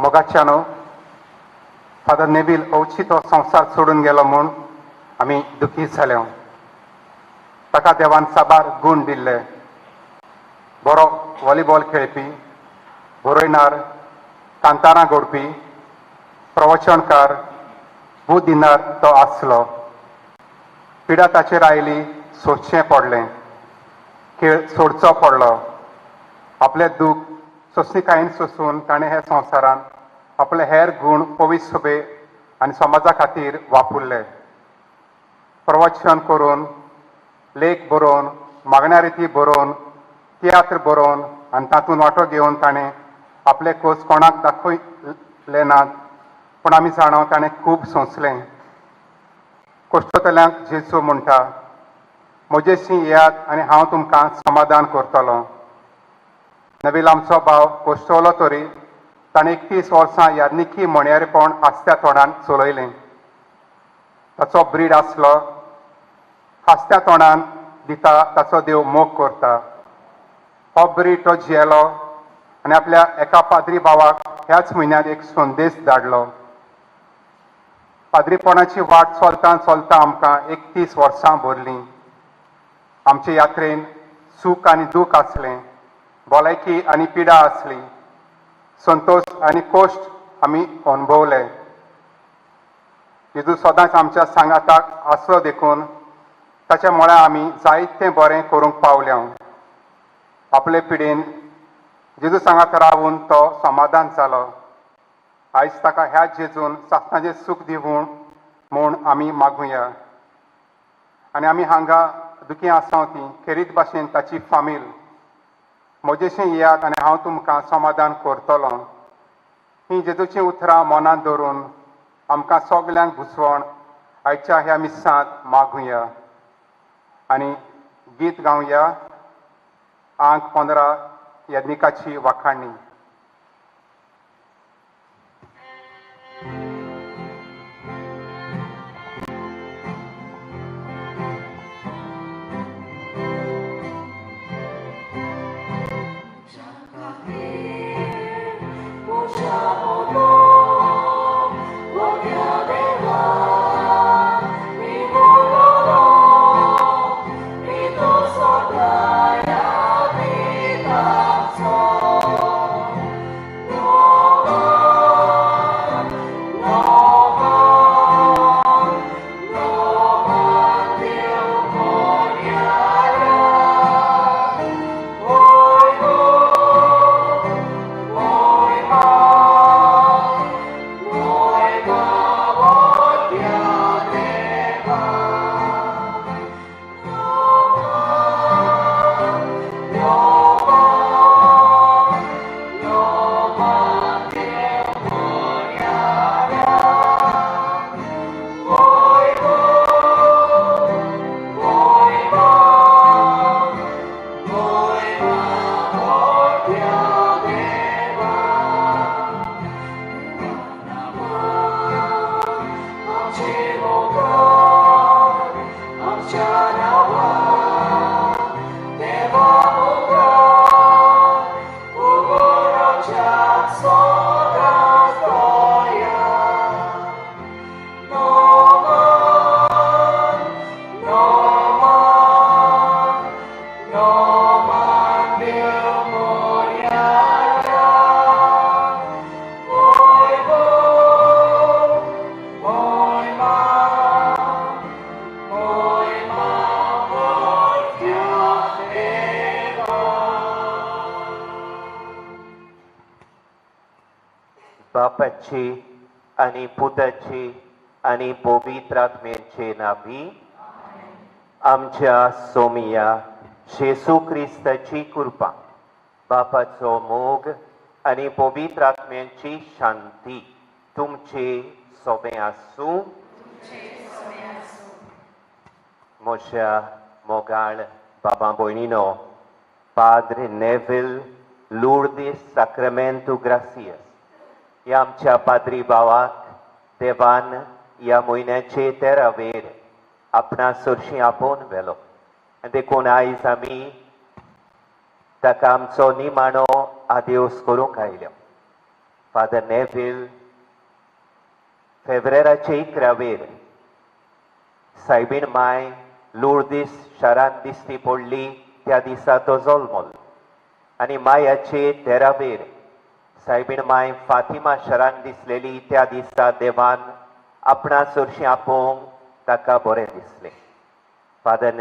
मोगाच्यानो father Neville अवची तो संवसार सोडून गेलो म्हूण आमी दुखी जाले. ताका देवान साबार गूण दिल्ले. बरो व्हॉलीबॉल खेळपी, बरोयणार, कांतारां घडपी, प्रवचनकार, बूध दिनार तो आसलो. पिडा ताचेर आयली, सोदचें पडलें. खेळ सोडचो पडलो. आपले दूख सोंसणीकायेन सोसून ताणें हे संवसारान आपले हेर गूण पवित्र सभे आनी समाजा खातीर वापरले. प्रवचन करून, लेख बरोवन, मागण्या रिती बरोवन, तियात्र बरोवन आनी तातूंत वांटो घेवन ताणें आपले खोस कोणाक दाखयले नात, पूण आमी जाणो ताणें खूब सोंसलें. कोश्टतल्यांक जेजू म्हणटा, म्हजेशी येयात आनी हांव तुमकां समाधान करतलों. नेविल आमचो भाव कोश्टवलो तरी ताणें 31 वर्सां यादनिकी म्हणयारेपण हास्त्या तोंडान चलयलें. ताचो ब्रीड आसलो, हास्त्या तोंडान दिता ताचो देव मोग करता. हो ब्रीड तो जियेलो आनी आपल्या एका पाद्री भावाक ह्याच म्हयन्यांत एक संदेश धाडलो. पाद्रीपणाची वाट चलता चलता आमकां 31 वर्सां भरलीं. आमचे यात्रेन सूख आनी दूख आसलें, भलायकी आनी पिडा आसली, संतोश आनी कोश्ट आमी अनुभवले. जेजू सदांच आमच्या सांगाताक आसलो देखून ताच्या मुळां आमी जायतें बरें करूंक पावल्या. आपले पिडेन जेजू सांगात रावून तो समाधान जालो. आयज ताका ह्या जेजून सासणाचें सूख दिवूं म्हूण आमी मागुया. आनी आमी हांगा दुखी आसां ती खेरीत भाशेन ताची फामील म्हजेशें येयात आनी हांव तुमकां समाधान करतलों. ही जेजूचीं उतरां मनांत धरून आमकां सगल्यांक बुसवण आयच्या ह्या मिसांत मागुया. आनी गीत गावया आंक 15 यज्ञिकाची वाखाणणी. बापाची आणि पुताची आणि पवित्र आत्म्याचे नावी आमच्या सोमिया जेसू क्रिस्ताची कृपा बापाचो मोग आणि पवित्र आत्म्याची शांती तुमचे सोबे आसूं. म्हज्या मोगाळ बाबा भयणीनो, पाद्रे नेव्हिल लुर्दीस साक्रामेंतो ग्रासियस ह्या आमच्या पाद्री भावाक देवान ह्या म्हयन्याचे 13वेर आपणा सरशी आपोवन व्हेलो. देखून आयज आमी ताका आमचो निमाणो आदेवस करूंक आयल्या. फादर नेव्हिल फेब्रेराचे 11वेर सायबीण माय लुर्दीस शारांत दिश्टी पडली त्या दिसा तो जल्मलो. आनी मायाचे 13वेर सायबीण माय फातिमा शारांत दिसलेली त्या दिसा देवान आपणा चडशी आपोवंक ताका बरें दिसलें. फादर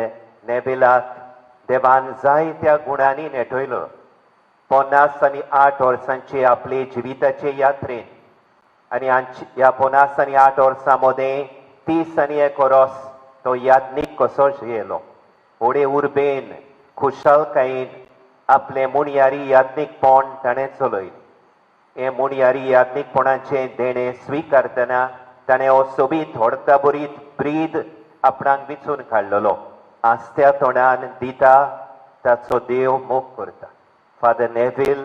नेव्हिलाक देवान जायत्या गुणांनी नेटयलो. 58 वर्सांचे आपले जिविताचे यात्रेन आनी ह्या 58 वर्सां मदें 31 वर्स तो याज्ञीक कसो जियेलो. फुडें उर्बेन खुशालकायेन आपले मुणयारी याज्ञीकपण ताणें चलयलें. हे मुणयारी याज्ञीकपणाचें देणें स्विकारतना ताणें हो सोबीत व्हडता बरीत ब्रीद आपणाक विचून काडलेलो. आस्त्या तोंडान दिता ताचो देव मोग करता. फादर नेव्हिल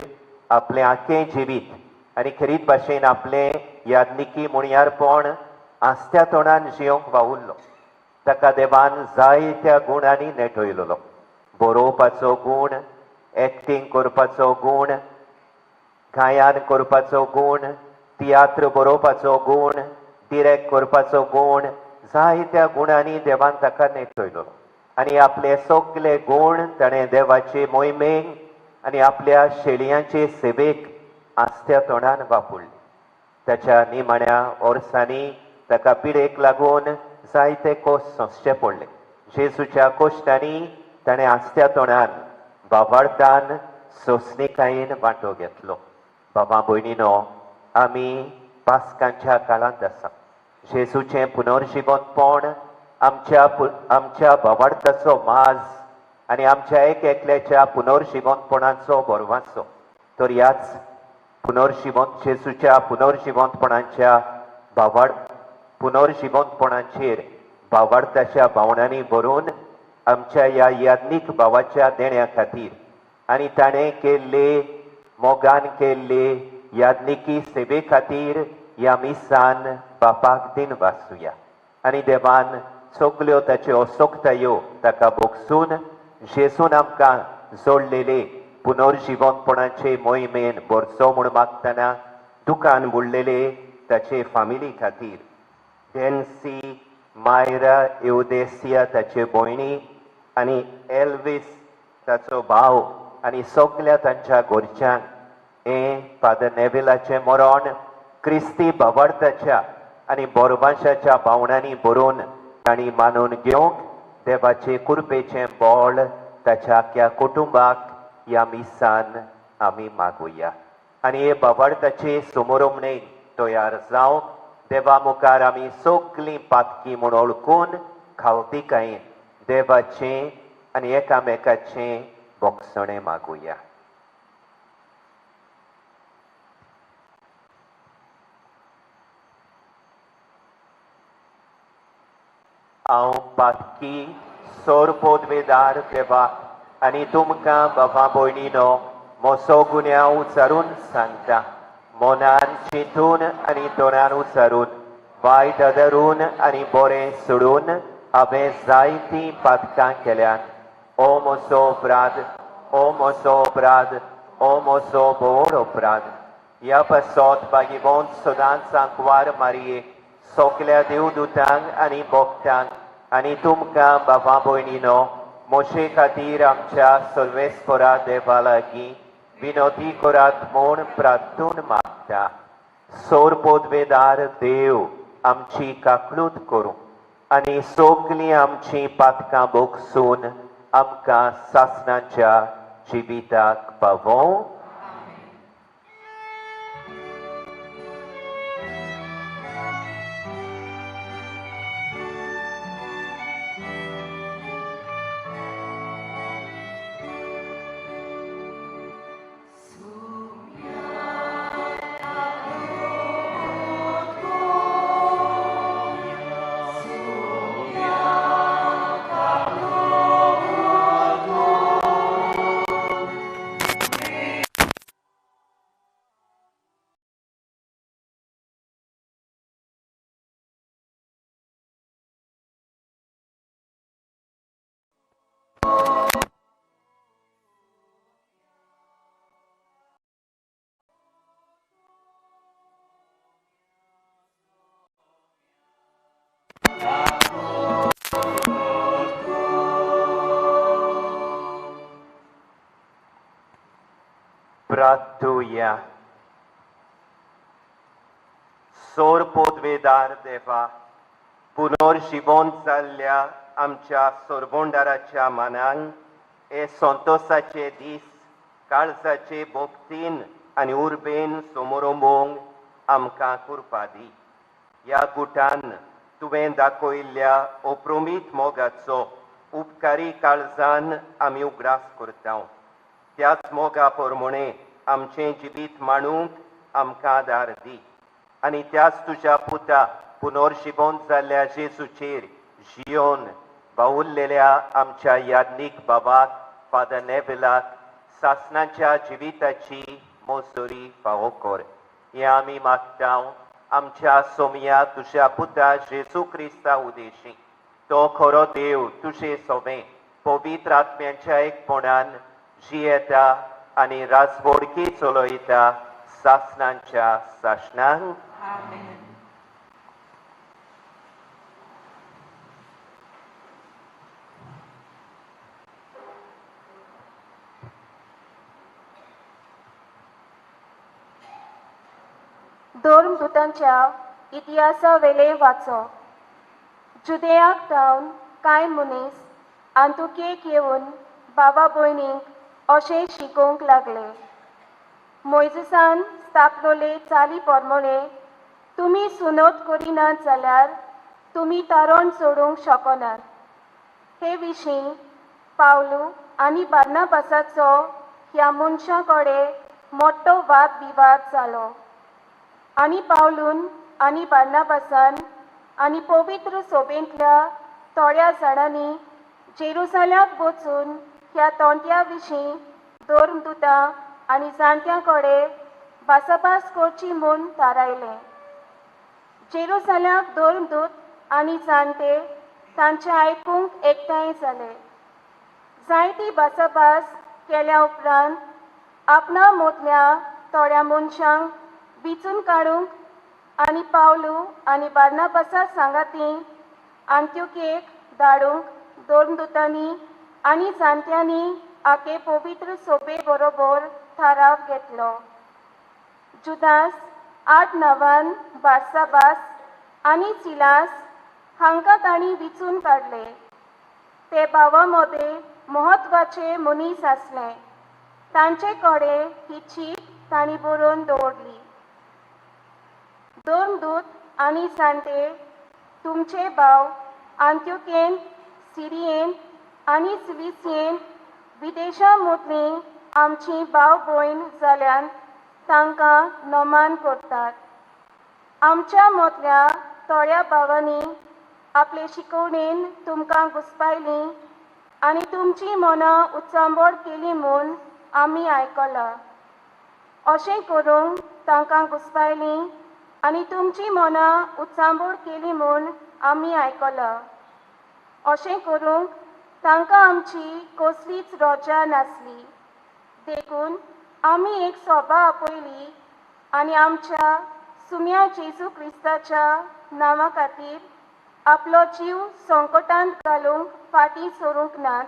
आपलें आख्खें जिवीत आनी खरीत भाशेन आपलें याज्ञिकी मुणयारपण आस्त्या तोंडान जियोंक वावुरलो. ताका देवान जायत्या गुणांनी नेटयलेलो. बरोवपाचो गूण, एक्टींग करपाचो गूण, गायन करपाचो गूण, तियात्र बरोवपाचो गूण, डिरेक्ट करपाचो गूण, जायत्या गुणांनी देवान ताका नेटयलो. आनी आपले सगळे गूण ताणें देवाचे मोहिमेक आनी आपल्या शेळयांचे सेवेक आस्त्या तोंडान वापरले. ताच्या निमाण्या वर्सांनी ताका पिडेक लागून जायते कोश्ट सोंसचे पडले. जेजूच्या कोश्टांनी ताणें आस्त्या तोंडान बाबार्थान सोंसणिकायेन वांटो घेतलो. बाबा भयणीनो, आमी पास्कांच्या काळांत आसा. जेजूचें पुनर्जिवनपण आमच्या भावार्थाचो माज आनी आमच्या एक एकल्याच्या पुनर्जिवनपणाचो बोरवांचो. तर ह्याच जेजूच्या पुनर्जिवनपणाच्या पुनर्जिवनपणाचेर भावार्थाच्या भावनांनी भरून आमच्या ह्या याज्ञीक भावाच्या देण्या खातीर आनी ताणें केल्ले मोगान केल्ले याज्ञिकी सेवे खातीर ह्या मिसान बापाक दिन वाचुया. आनी देवान सगल्यो ताच्यो अशोक्तायो ताका भोगसून जेजून आमकां जोडलेले पुनर्जिवनपणाचे मोहिमेन भरचो म्हूण मागतना दुखान बुडलेले ताचे फामिली खातीर डेन्सी, मायरा, एवदेसिया ताचे भयणी आनी एल्विस ताचो भाव आनी सगल्या तांच्या घरच्यांक हे फादर नेविलाचें मरण क्रिस्ती भावार्थाच्या आनी बोरवांशाच्या भावनांनी भरून तांणी मानून घेवंक देवाचे कृपेचें बोळ ताच्या आख्या कुटुंबाक ह्या मिसान आमी मागुया. आनी हे भावार्थाचे समोरमणेक तयार जावंक देवा मुखार आमी सगलीं पातकी म्हूण ओळखून खावतीकायेन देवाचें आनी एकामेकाचें भोगसणें मागुया. हांव पातकी सोर पोदवेदार देवा आनी तुमकां बाबा भयणीनो मोसो गुन्यांव उचारून सांगता. मोनान चिंतून आनी तोंडान उचारून वायट धरून आनी बरें सोडून हांवें जायतीं पातकां केल्यात. ओ म्हजो अपराध, ओ म्हजो अपराध, ओ म्हजो व्हड अपराध. ह्या पासत भागिवंत सदांच सांकवार मारयेक सगल्या देवदूतांक आनी भक्तांक आनी तुमकां बाबा भयणीनो मोशे खातीर आमच्या सर्वेस्परा देवा लागीं विनोती करात म्हूण प्रार्थून मागता. सोर पोदवेदार देव आमची काकलूत करूं आनी सगलीं आमचीं पातकां भोगसून आमकां सासणाच्या जिविताक पावों. प्रार्थूया. सोर पोदवेदार देवा, पुनर्जिवन जाल्ल्या आमच्या सोरबोंडाराच्या मनांक हे संतोषाचे दीस काळजाचे भोगतीन आनी उर्बेन समोरोंबोंक आमकां कृपा दी. ह्या गुटान तुवें दाखयल्ल्या अप्रोमीत मोगाचो उपकारी काळजान आमी उगडास करता. त्याच मोगा प्रमाणे आमचें जिवीत माणूंक आमकां आदार दी आनी त्याच तुज्या पुता पुनर्जिवन जाल्ल्या जेजूचेर जियोन बावुरलेल्या आमच्या याज्ञीक बाबाक फादर नेविलाक सासणाच्या जिविताची मोसोरी फावो कर. हें आमी मागता आमच्या सोमया तुज्या पुता जेजू क्रिस्ता उदेशी. तो खरो देव तुजे सोबें पवित्र आत्म्याच्या एकपणान जियेता आनी राजवडकी चलयता सासणांच्या सासणांक. धर्मदूतांच्या इतिहासा वेले वाचो. जुदेयाक जावन कांय मनीस आंतुकेक येवन बाबा भयणींक अशें शिकोवंक लागले. मोइजेसान स्थापलोले चाली प्रमाणे तुमी सुनोद करिनात जाल्यार तुमी तारण सोडूंक शकनात. हे विशीं पावलू आनी बार्नाबासाचो ह्या मनशां कडेन मोठो वाद विवाद जालो. आनी पावलून आनी बार्नाबासान आनी पवित्र सोबेंतल्या थोड्या जाणांनी जेरुसाल्याक वचून ह्या तोंट्या विशीं धर्मदुतां आनी जाणट्यां कडेन भासाभास करची म्हूण थारायलें. जेरुसाल्याक धर्मदूत आनी जाणटे तांचे आयकूंक एकठांय जाले. जायती भासाभास केल्या उपरांत आपणा मदल्या थोड्या मनशांक विचून काडूंक आनी पावलू आनी बार्नाबासा सांगाती आंत्योकेक धाडूंक धर्मदुतांनी आनी जाणट्यांनी आखे पवित्र सोबे बरोबर थाराव घेतलो. जुदास 8 नांवान बार्साबास आनी सिलास हांकां तांणी विचून काडले. ते भावां मदें म्हत्वाचे मनीस आसले. तांचे कडेन ही चीट तांणी बरोवन दवरली. धर्मदूत आनी जाणटे तुमचे भाव आंत्योकेन, सिरियेन आनी सिलिसियेन विदेशां मदलीं आमची भाव भयण जाल्यान तांकां नमान करतात. आमच्या मदल्या थोड्या भावांनी आपले शिकवणेन तुमकां घुस्पायलीं आनी तुमची मनां उचांबळ केली म्हूण आमी आयकलां. अशें करूंक तांकां घुस्पायलीं आनी तुमची मनां उचांबळ केली म्हूण आमी आयकलां. अशें करूंक तांकां आमची कसलीच रोजा नासली. देखून आमी एक सभा आपयली आनी आमच्या सुम्या जेजू क्रिस्ताच्या नांवा खातीर आपलो जीव संकटांत घालूंक फाटीं सरूंक नात.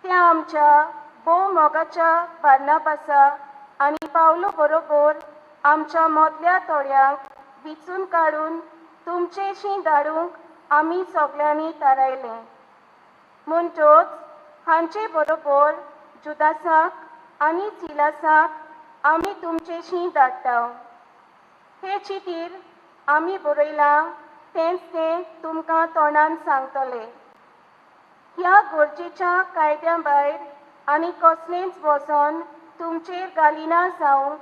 त्या आमच्या भोव मोगाच्या बार्नाबासा आनी पावलो बरोबर आमच्या मदल्या थोड्यांक विचून काडून तुमचेशीं धाडूंक आमी सगळ्यांनी थारायलें. म्हणटच हांचे बरोबर जुदासाक आनी सिलासाक आमी तुमचेशीं धाडटा. हे चिटीर आमी बरयलां तेंच तें तुमकां तोंडान सांगतले. ह्या गरजेच्या कायद्या भायर आनी कसलेंच वचन तुमचेर घालिना जावं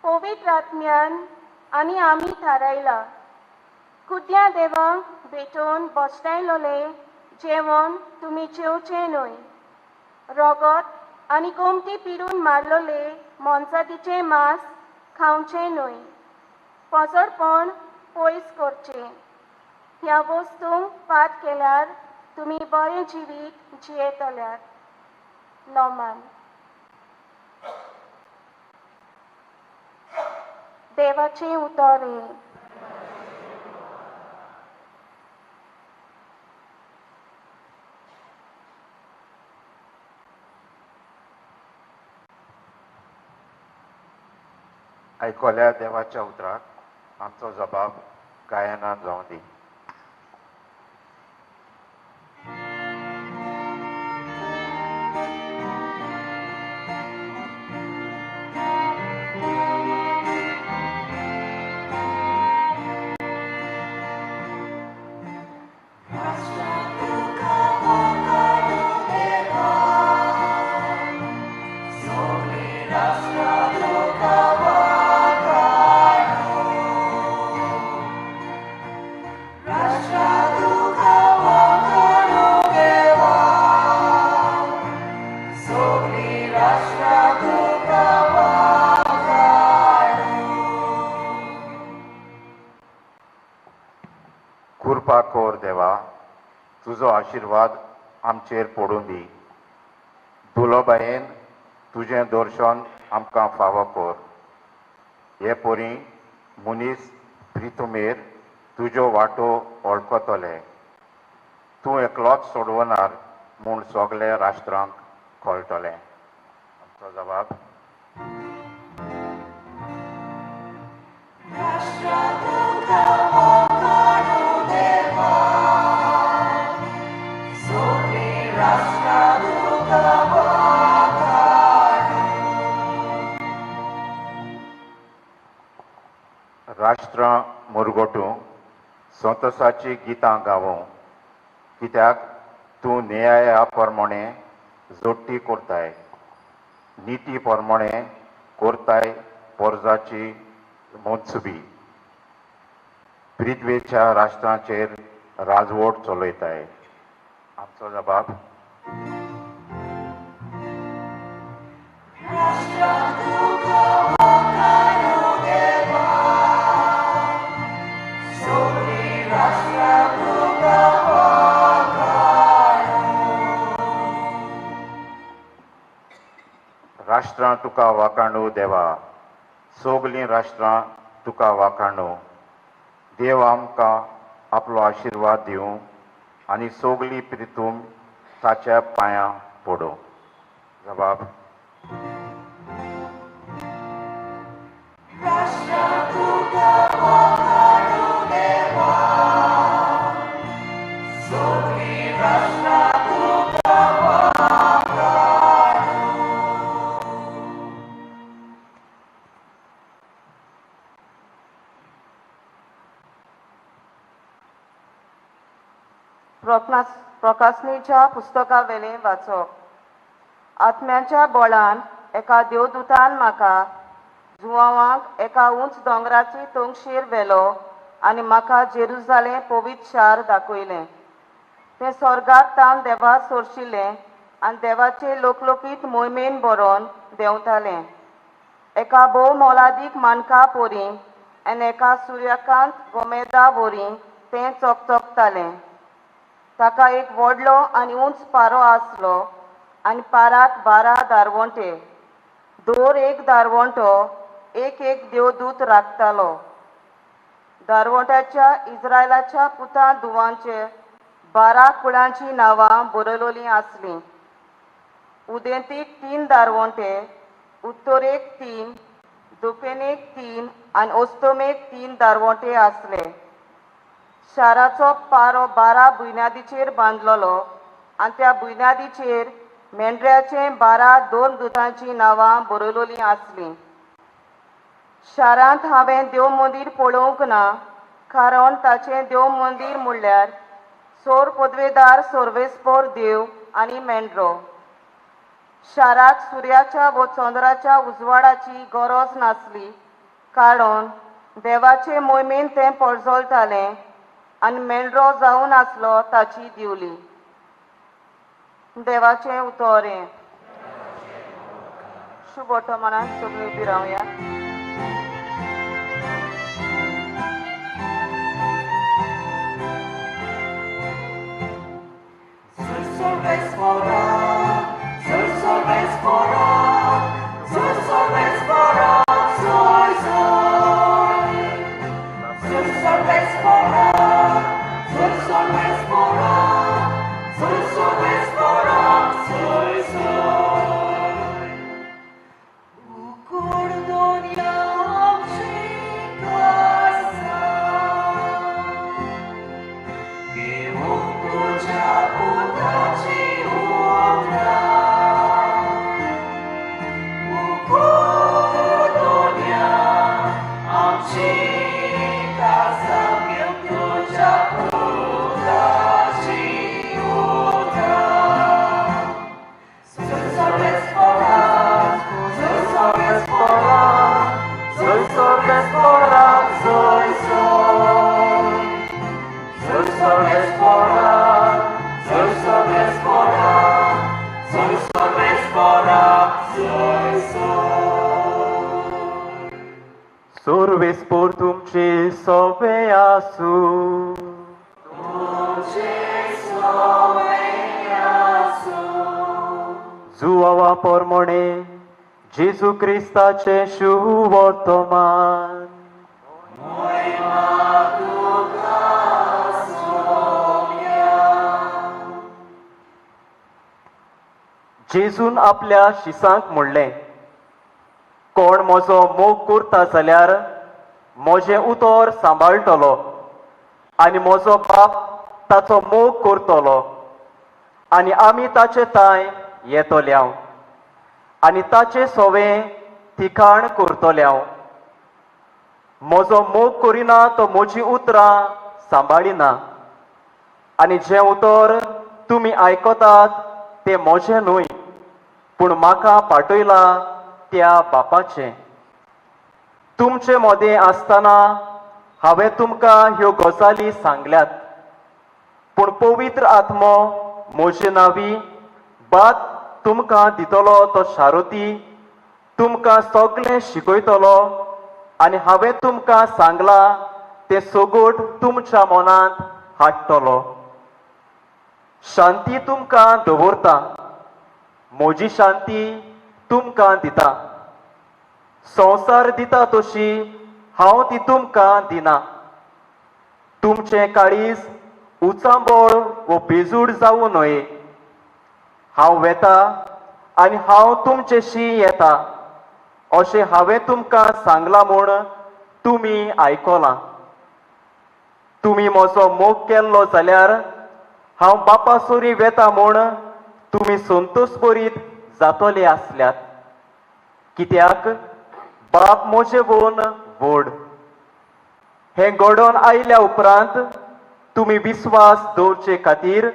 पवित्र आत्म्यान आनी आमी थारायला. कुद्या देवाक भेटोवन बसतायलोलें जेवण तुमी जेवचें न्हय. रगत आनी गोमटी पिडून मारलोलें मोनजातीचें मांस खावचें न्हय. पोसडपण पयस करचें. ह्या वस्तूंक फाट केल्यार तुमी बरें जिवीत जियेतल्यात. नोमान. देवाचें उतर हे. आयकोल्या देवाच्या उतराक आमचो जबाब गायनान जावं दी. कृपा कोर देवा, तुजो आशिर्वाद आमचेर पडून दी. दुलोबायेन तुजें दर्शन आमकां फावो कर. हे पोरी मनीस प्रितुमेर तुज्यो वाटो वळखतले. तूं एकलोच सोडवणार म्हूण सगळे राष्ट्रांक कळटलें. आमचो जबाब राष्ट्रां संतोषाची गितां गावो, कित्याक तूं न्याया प्रमाणे जोडटी करताय, निती प्रमाणे करताय पोरजाची मोत्सुबी, पृथ्वेच्या राष्ट्रांचेर राजवट चलयताय. आमचो जबाब राष्ट्रां तुका वाखाणू देवा, सोगलीं राष्ट्रां तुका वाखाणू. देव आमकां आपलो आशिर्वाद दिवं आनी सोगली प्रितूम ताच्या पांयां पडूं. जबाब प्रकाशनेच्या पुस्तका वेले वाचप. आत्म्याच्या बळान एका देवदूतान म्हाका जुवावांक एका उंच दोंगराची तोंगशेर व्हेलो आनी म्हाका जेरुजालेम पवित्र शार दाखयलें. तें स्वर्गांत तावन देवा सोरशिल्लें आनी देवाचे लोकलोकीत मोहिमेन बरोवन देंवतालें. एका भोव मोलादीक मानका पोरी आनी एका सुर्यकांत गोमेदा वरी तें चकचकतालें. ताका एक व्हडलो आनी उंच पारो आसलो आनी पाराक 12 दारवंटे. दर एक दारवंटो एक देवदूत राखतालो. दारवंटाच्या इस्रायलाच्या पुतां धुवांचेर 12 कुळांची नांवां बरयलोलीं आसलीं. उदेंतीक 3 दारवंटे, उत्तरेक 3, दुखेनेक 3 आनी ओस्तोमेक 3 दारवंटे आसले. शाराचो पारो 12 बुन्यादीचेर बांदलोलो आनी त्या बुन्यादीचेर मेंढऱ्याचे 12 दोन दुतांची नांवां बरयलोलीं आसलीं. शारांत हांवें देव मंदीर पळोवंक ना, कारण ताचें देव मंदीर म्हणल्यार सोर पदवेदार सर्वेस्पोर देव आनी मेंढरो. शाराक सुर्याच्या व चंद्राच्या उजवाडाची गरज नासली, कारण देवाचे मोहिमेन तें पळजोलतालें आनी मेंढरो जावन आसलो ताची दिवली. देवाचें उतोरें. शुभ वर्तमानांत सगळीं उबी रावया. Survespor तुमचे सोबे आसूं. जुवावा पोरमोणे जेजू क्रिस्ताचे शुभ वर्तमान. जेजून आपल्या शिसांक म्हणलें, कोण म्हजो मोग करता जाल्यार म्हजें उतर सांबाळटलो आनी म्हजो बाप ताचो मोग करतलो आनी आमी ताचे ताय येतोल्या आनी ताचे सोवें ठिकाण करतल्या. म्हजो मोग करिना तो म्हजी उतरां सांबाळिना आनी जें उतर तुमी आयकतात तें म्हजें न्हय पूण म्हाका पाठयला त्या बापाचें. तुमचे मदें आसतना हांवें तुमकां ह्यो गजाली सांगल्यात, पूण पवित्र आत्मो म्हजे नांवी बाद तुमकां दितलो तो शारोती तुमकां सगळें शिकयतलो आनी हांवें तुमकां सांगलां तें सगोट तुमच्या मनांत हाडटलो. शांती तुमकां दवरता, म्हजी शांती तुमकां दिता. संवसार दिता तशी हांव ती तुमकां दिना. तुमचें काळीज उचांबळ वो बेजूड जावं न्हय. हांव वेता आनी हांव तुमचेशी येता अशें हांवें तुमकां सांगलां म्हूण तुमी आयकलां. तुमी म्हजो मोग केल्लो जाल्यार हांव बापा सोरी वेता म्हूण तुमी संतोश बरीत जातले आसल्यात, कित्याक बाप म्हजे वोन व्हड. हें घडोवन आयल्या उपरांत तुमी विस्वास दवरचे खातीर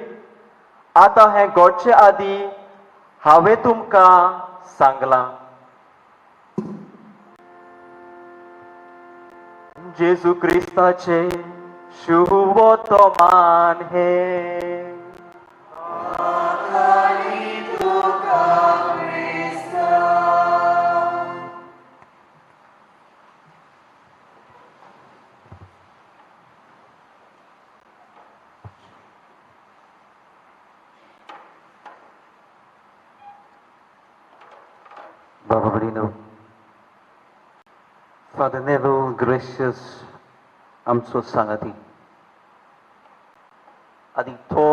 आतां हें घडचे आदीं हांवें तुमकां सांगलां. जेजू क्रिस्ताचे शुभ वर्तमान हे. Baba Marino, Father Nevel Gracias, आमचो सांगाती. आनी तो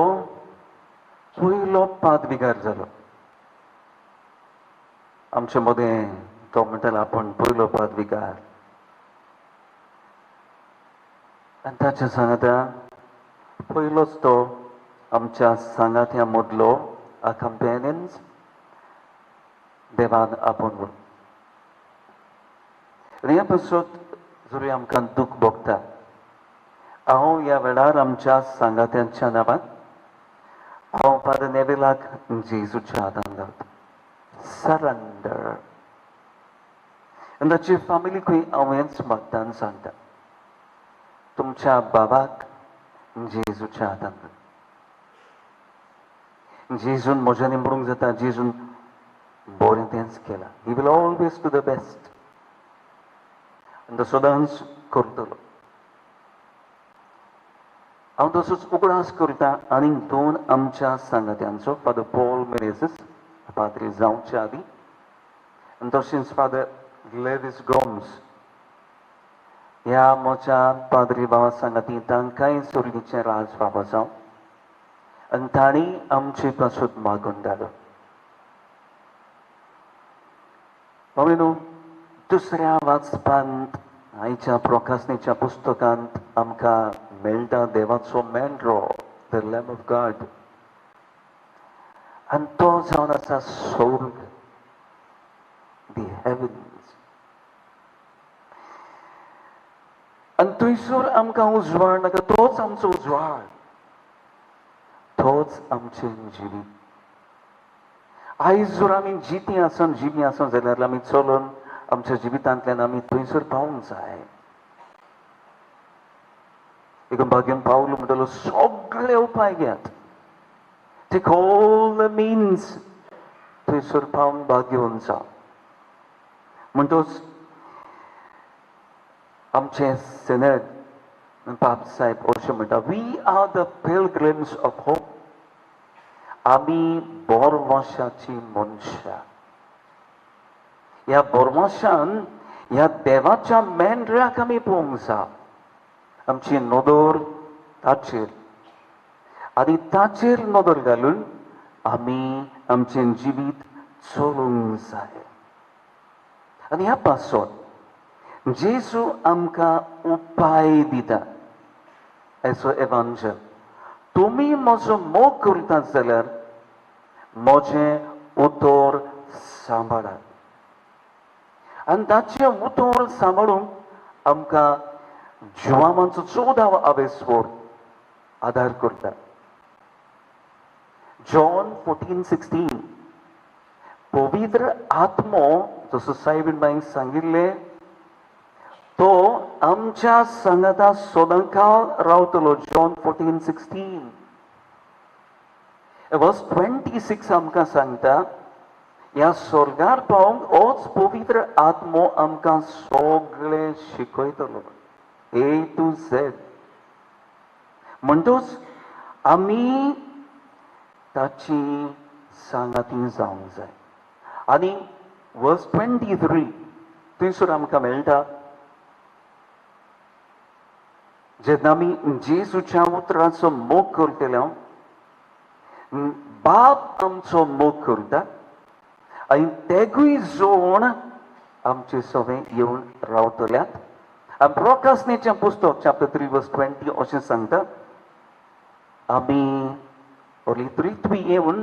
पयलो पादविकार जालो. आमचे मदें तो म्हणटालो आपूण पयलो पादविकार. आनी ताच्या सांगाता पयलोच तो आमच्या सांगात्या मदलो a companions देवान आपूण. ह्या पासत जरी आमकां दूख भोगता, हांव ह्या वेळार आमच्या सांगात्यांच्या नांवान हांव फादर नेविलाक जेजूच्या हातान घालता. सरेंडर. आनी ताची फॅमिलीकूय हांव हेंच मागतां सांगता, तुमच्या बाबाक जेजूच्या हातान घाल. जेजून म्हज्यानी म्हणूंक जाता जेजून बरें तेंच केलां. He will always do the best. आनी तो सदांच करतलो. हांव तसोच उगडास करता आनीक दोन आमच्या सांगात्यांचो, फादर पॉल मेरेझस पाद्री जावच्या आदीं आनी तशेंच फादर ग्लेविस गोम्स ह्या म्हज्या पाद्री भावा सांगाती तांकांय सुर्गीचें राज फावो जावं आनी तांणी आमची पासून मागून धाडलो. न्हू दुसऱ्या वाचपांत आयच्या प्रकाशनेच्या पुस्तकांत आमकां मेळटा देवाचो मेंढरो, द लॅम्ब ऑफ गॉड. आनी तो जावन आसा स्वर्ग, दी हेवन्स. आनी थंयसर आमकां उजवाड नाका, तोच आमचो उजवाड, तोच आमचें जिवीत. आयज जर आमी जिती आसन जिवी आसन जाल्यार आमी चलून आमच्या जिवितांतल्यान आमी थंयसर पावूंक जाय. एक भाग्यान पावलो म्हणटलो सगळे उपाय घेयात, टेक ऑल द मिन्स थंयसर पावूंक भाग्यवन जा. म्हणटच आमचे सेनेट बाब साहेब अशें म्हणटा, we are the pilgrims of hope. आमी बोरवंशाची मनशां. ह्या बोरवंशान ह्या देवाच्या मेंढऱ्याक आमी पळोवंक जाय. आमची नदर ताचेर आनी ताचेर नदर घालून आमी आमचें जिवीत चलोवंक जाय. आनी ह्या पासून जेजू आमकां उपाय दिता एज अ एवांजल. तुमी म्हजो मोग करतात जाल्यार म्हजें उतर सांबाळात. आनी ताचें उतर सांबाळूंक आमकां जिवामांचो 14वा आवेस्वर आधार करता. जॉन 14:16 पवित्र आत्मो जसं साहेबीन बाईंक सांगिल्ले तो आमच्या सांगाता सदांकाळ रावतलो. जॉन 14:16 वर्स 26 आमकां सांगता ह्या स्वर्गार पावंक होच पवित्र आत्मो आमकां सगळे शिकयतलो A to Z. म्हणटच आमी ताची सांगाती जावंक जाय. आनी वर्स 23 थंयसर आमकां मेळटा जेन्ना आमी जेजूच्या उतराचो मोग करतले बाप आमचो मोग करता आनी तेगूय जोड आमचे सगळे येवन रावतल्यात. आनी प्रकाशनेचें पुस्तक चॅप्टर 3 वर्स 20 अशें सांगता आमी ओली त्रित्वी येवन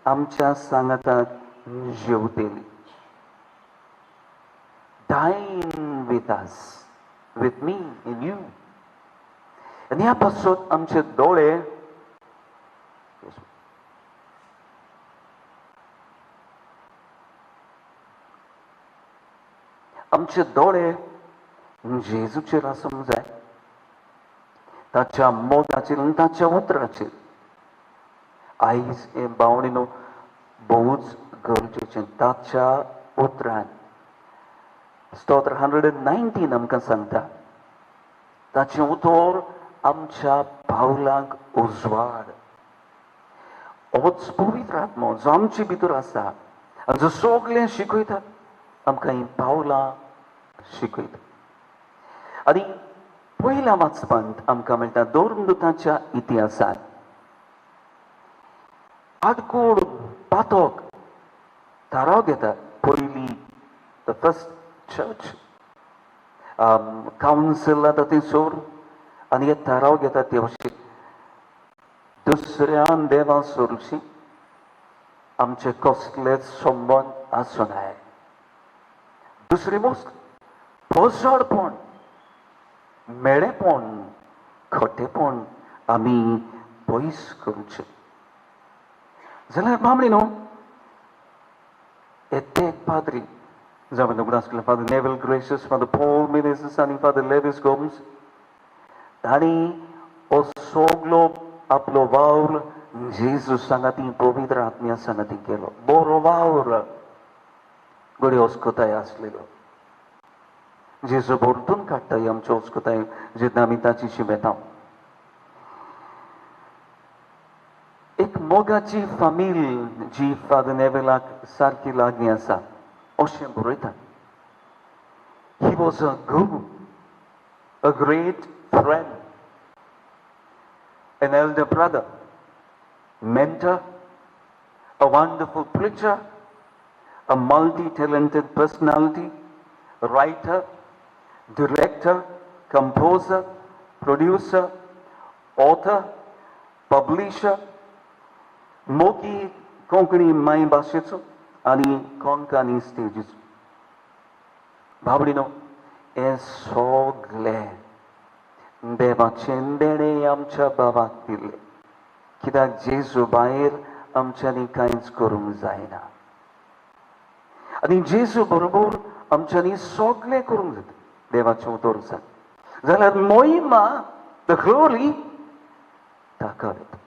आमच्या सांगाताक जेवतली. Dine with us, with me in you. आनी ह्या पासत आमचे दोळे आमचे दोळे जेजूचेर आसूंक जाय. ताच्या मोगाचेर आनी ताच्या उतराचेर. आयज हे बावणीनो बहुच गरजेचें ताच्या उतरान. स्तोत्र 119 आमकां सांगता ताचें उतर आमच्या पावलांक उजवाड. होच पवित्र आत्मो जो आमचे भितर आसा आनी जो सगळें शिकयता आमकां ही पावलां शिकयता. आनी पयल्या वाचपांत आमकां मेळटा दोरदूताच्या इतिहासान आडकोड पातोक थाराव घेता. पयली द फर्स्ट चर्च कावन्सील जाता थंयसर आनी हे थाराव घेता ते अशें दुसऱ्या देवा सोडशी आमचे कसलेच संबंद आसूं नाय. दुसरी गोश्ट पोसडपण मेळेपण खोटेपण आमी पयस करचें. जाल्यार बामणीनो एक पाद्री जावन उगडास केला father Neville Gracias father Paul Menezes आनी फादर लेविस गोम्स तांणी हो सगलो आपलो वावर जेजू सांगाती पवित्र आत्म्या सांगाती केलो. बरो वावर गडे ओस्कोताय आसलेलो. जेजू भरतून काडटाय आमच्यो ओस्कोताय जेन्ना आमी ताची शिमेता. एक मोगाची फामील जी फादर नेवेलाक सारकी लागीं आसा अशें बरयता. He was a Guru, a great friend, an elder brother, mentor, a wonderful preacher, a multi-talented personality, writer, director, composer, producer, author, publisher, मोगी कोंकणी माय भाशेचो आनी कोंकणी स्टेजीचो. भावडीनो हे सगळे देवाचें देणें आमच्या बाबाक दिलें. कित्याक जेजू भायर आमच्यांनी कांयच करूंक जायना आनी जेजू बरोबर आमच्यांनी सगळें करूंक जाता. देवाचें उतर आसा जाल्यार मोहिमा द ग्लोरी ताका वता.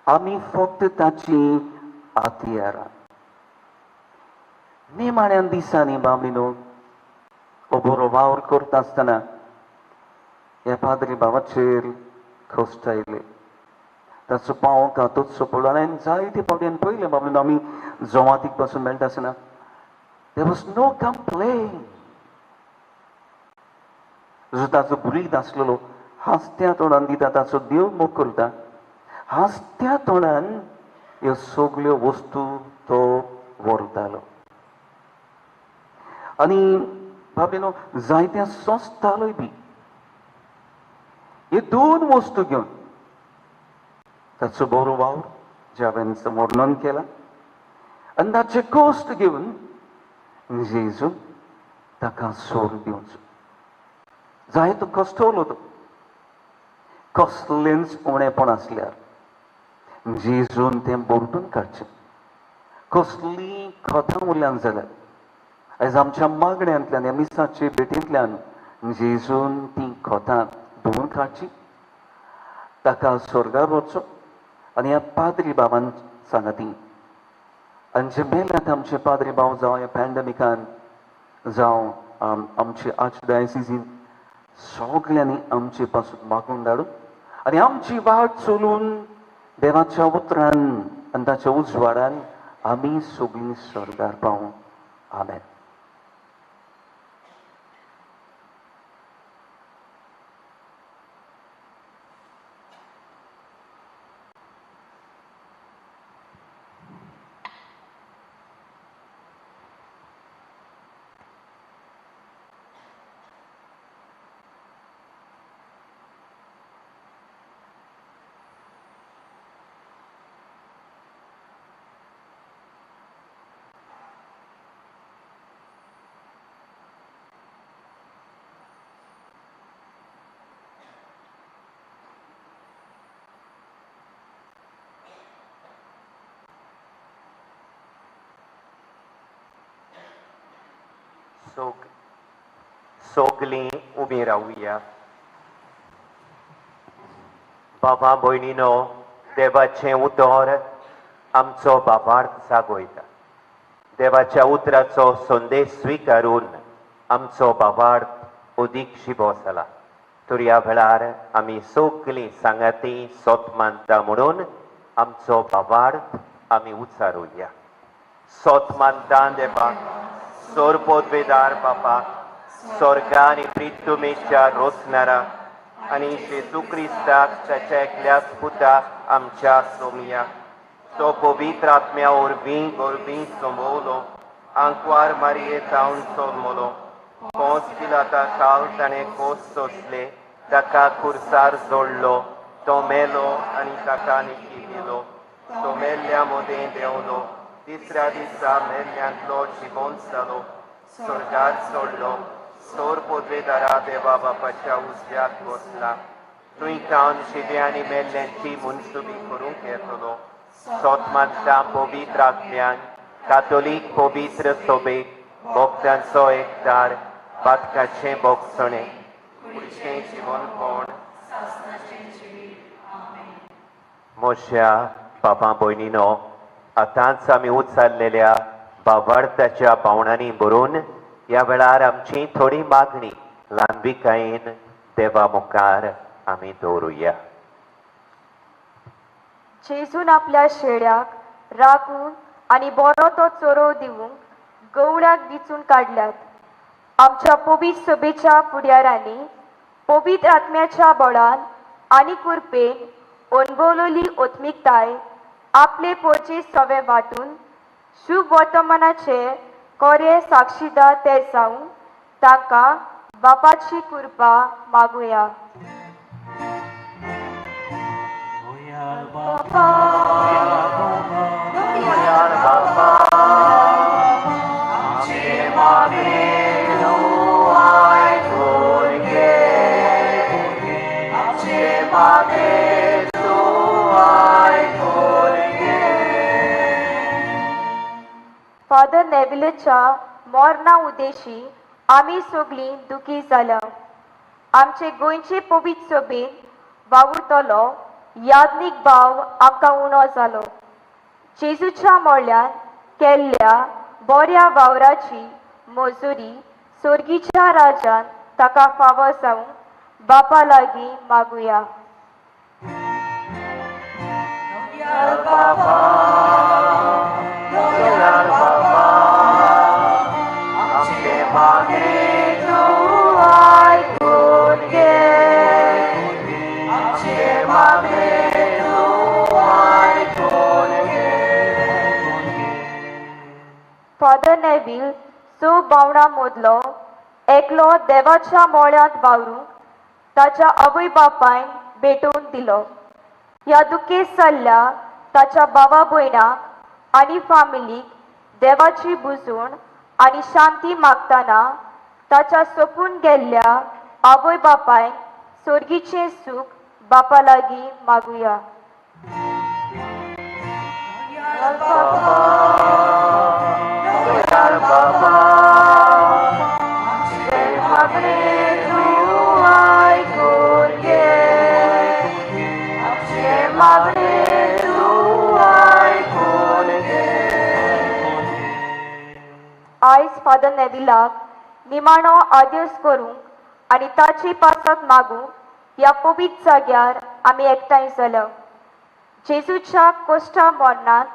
आमी फक्त ताची हातियारां. निमाण्या दिसांनी बामणीनो हो बरो वावर करता आसतना ह्या पाद्री बाबाचेर कश्ट आयले. ताचो पांव कातूचो पडलो आनी जायते फावटी पयलें बाबडीनो आमी जमातीक पासून मेळटा आसतना देर वॉज नो कंप्लेन. जो ताचो भुरीग आसलेलो हांसत्या तोंडान दिता ताचो देव मोग करता. हांसत्या तोंडान ह्यो सगळ्यो वस्तू तो व्हरतालो. आनी बाबडीनो जायत्या सोंसतालोय बी. हे दोन वस्तू घेवन ताचो बरो वावर जे हांवें वर्णन केला आनी ताचे कश्ट घेवन जेजू ताका सोर दिवचो. जायतो कश्टवलो तो कसलेंच उणेपण असल्यार जेजून तें बोरतून काडचें. कसली खतां उरल्यान जाल्यार आयज आमच्या मागण्यांतल्यान ह्या मिसाचे भेटींतल्यान जेजून ती खतां धुवन काडची, ताका स्वर्गार वचचो आनी ह्या पाद्री बाबान सांगाती आनी जे मेल्यात आमचे पाद्री भाव जावं ह्या पॅन्डमिकान जावं आमचे आर्चडायसिसीन सगळ्यांनी आमचे पासून मागून धाडून आनी आमची वाट चलून देवाच्या उतरान आनी ताच्या उजवाडान आमी सगळीं स्वर्गार पावूं. आमेन. सगळीं उबीं रावुया. बाबा भयणीनो, देवाचें उतर आमचो बाबार्थ जागोयता. देवाच्या उतराचो संदेश स्विकारून आमचो बाबार्थ अदीक शिबो जाला. तर ह्या वेळार आमी सगळीं सांगाती सोत मानता म्हणून आमचो बाबार्थ आमी उच्चारुया. सोत मानता देवाक, सोरपोतवेदार बापाक, स्वर्गा आनी पृथ्वीच्या रोचणारा आनी जेजू क्रिस्ताक ताच्या एकल्याच पुताक आमच्या सोमयाक तो पवित्र आत्म्या वरवीं संभोवलो, आंकवार मारये जावन जल्मलो, पोंस पिलाता काल ताणें कोस सोंसले, ताका खुर्सार जोडलो, तो मेलो आनी ताका निकी दिलो, तो मेल्ल्या मोदें देंवलो, तिसऱ्या दिसा मेल्ल्यांतलो जिवंत जालो, स्वर्गार सोडलो, सोर पोतवेदारा देवा बापाच्या उजव्याक बसला, थंय खावन शिव्या आनी मेल्ल्यांची मुनसुबी करूंक येतलो. सोत मानता पवित्र आत्म्यान, कातोलीक पवित्र सोबेक, भक्तांचो एकदार, बातकाचें भोगसणें, कुडीचें जिवनपण. मोशा बाबा भयणीनो, आतांच आमी उच्चारलेल्या बाबार्थाच्या पावणांनी बरोवन ह्या वेळार आमची थोडी मागणी ल्हानविकायेन देवा मुखार आमी दवरुया. जेजून आपल्या शेड्याक राखून आनी बरो तो चोरो दिवंक गवळ्याक दिचून काडल्यात. आमच्या पवित्र सभेच्या फुडाऱ्यांनी पवित्र आत्म्याच्या बळान आनी कृपेन अणभवलेली ओत्मिकताय आपले पोरचे सवे वाटून शुभ वर्तमानाचे खरे साक्षीदार ते जावं तांकां बापाची कृपा मागुया. फादर नेविलच्या मरणा उद्देशी आमी सगळीं दुखी जाल्या. आमचे गोंयचे पवित्र सभेन वावुरतलो याज्ञीक भाव आमकां उणो जालो. जेजूच्या मोळ्यान केल्ल्या बऱ्या वावराची मजुरी सर्गीच्या राजान ताका फावो जावं बापा लागीं मागुया. फादर नेविल सो बावणा मोदलो एकलो देवाच्या मोळ्यांत वावरूंक ताच्या आवय बापायन भेटोवन दिलो. ह्या दुखेत जाल्ल्या ताच्या भावा भयणाक आनी फामिलीक देवाची बुजवण आनी शांती मागतना ताच्या सोपून गेल्ल्या आवय बापाय सोर्गीचे सुख बापा लागीं मागुया. आयज फादर नेविलाक निमाणो आदेश करूंक आनी ताची पासत मागूंक ह्या पवित्र जाग्यार आमी एकठांय जाल्या. जेजूच्या कोश्टा मरणांत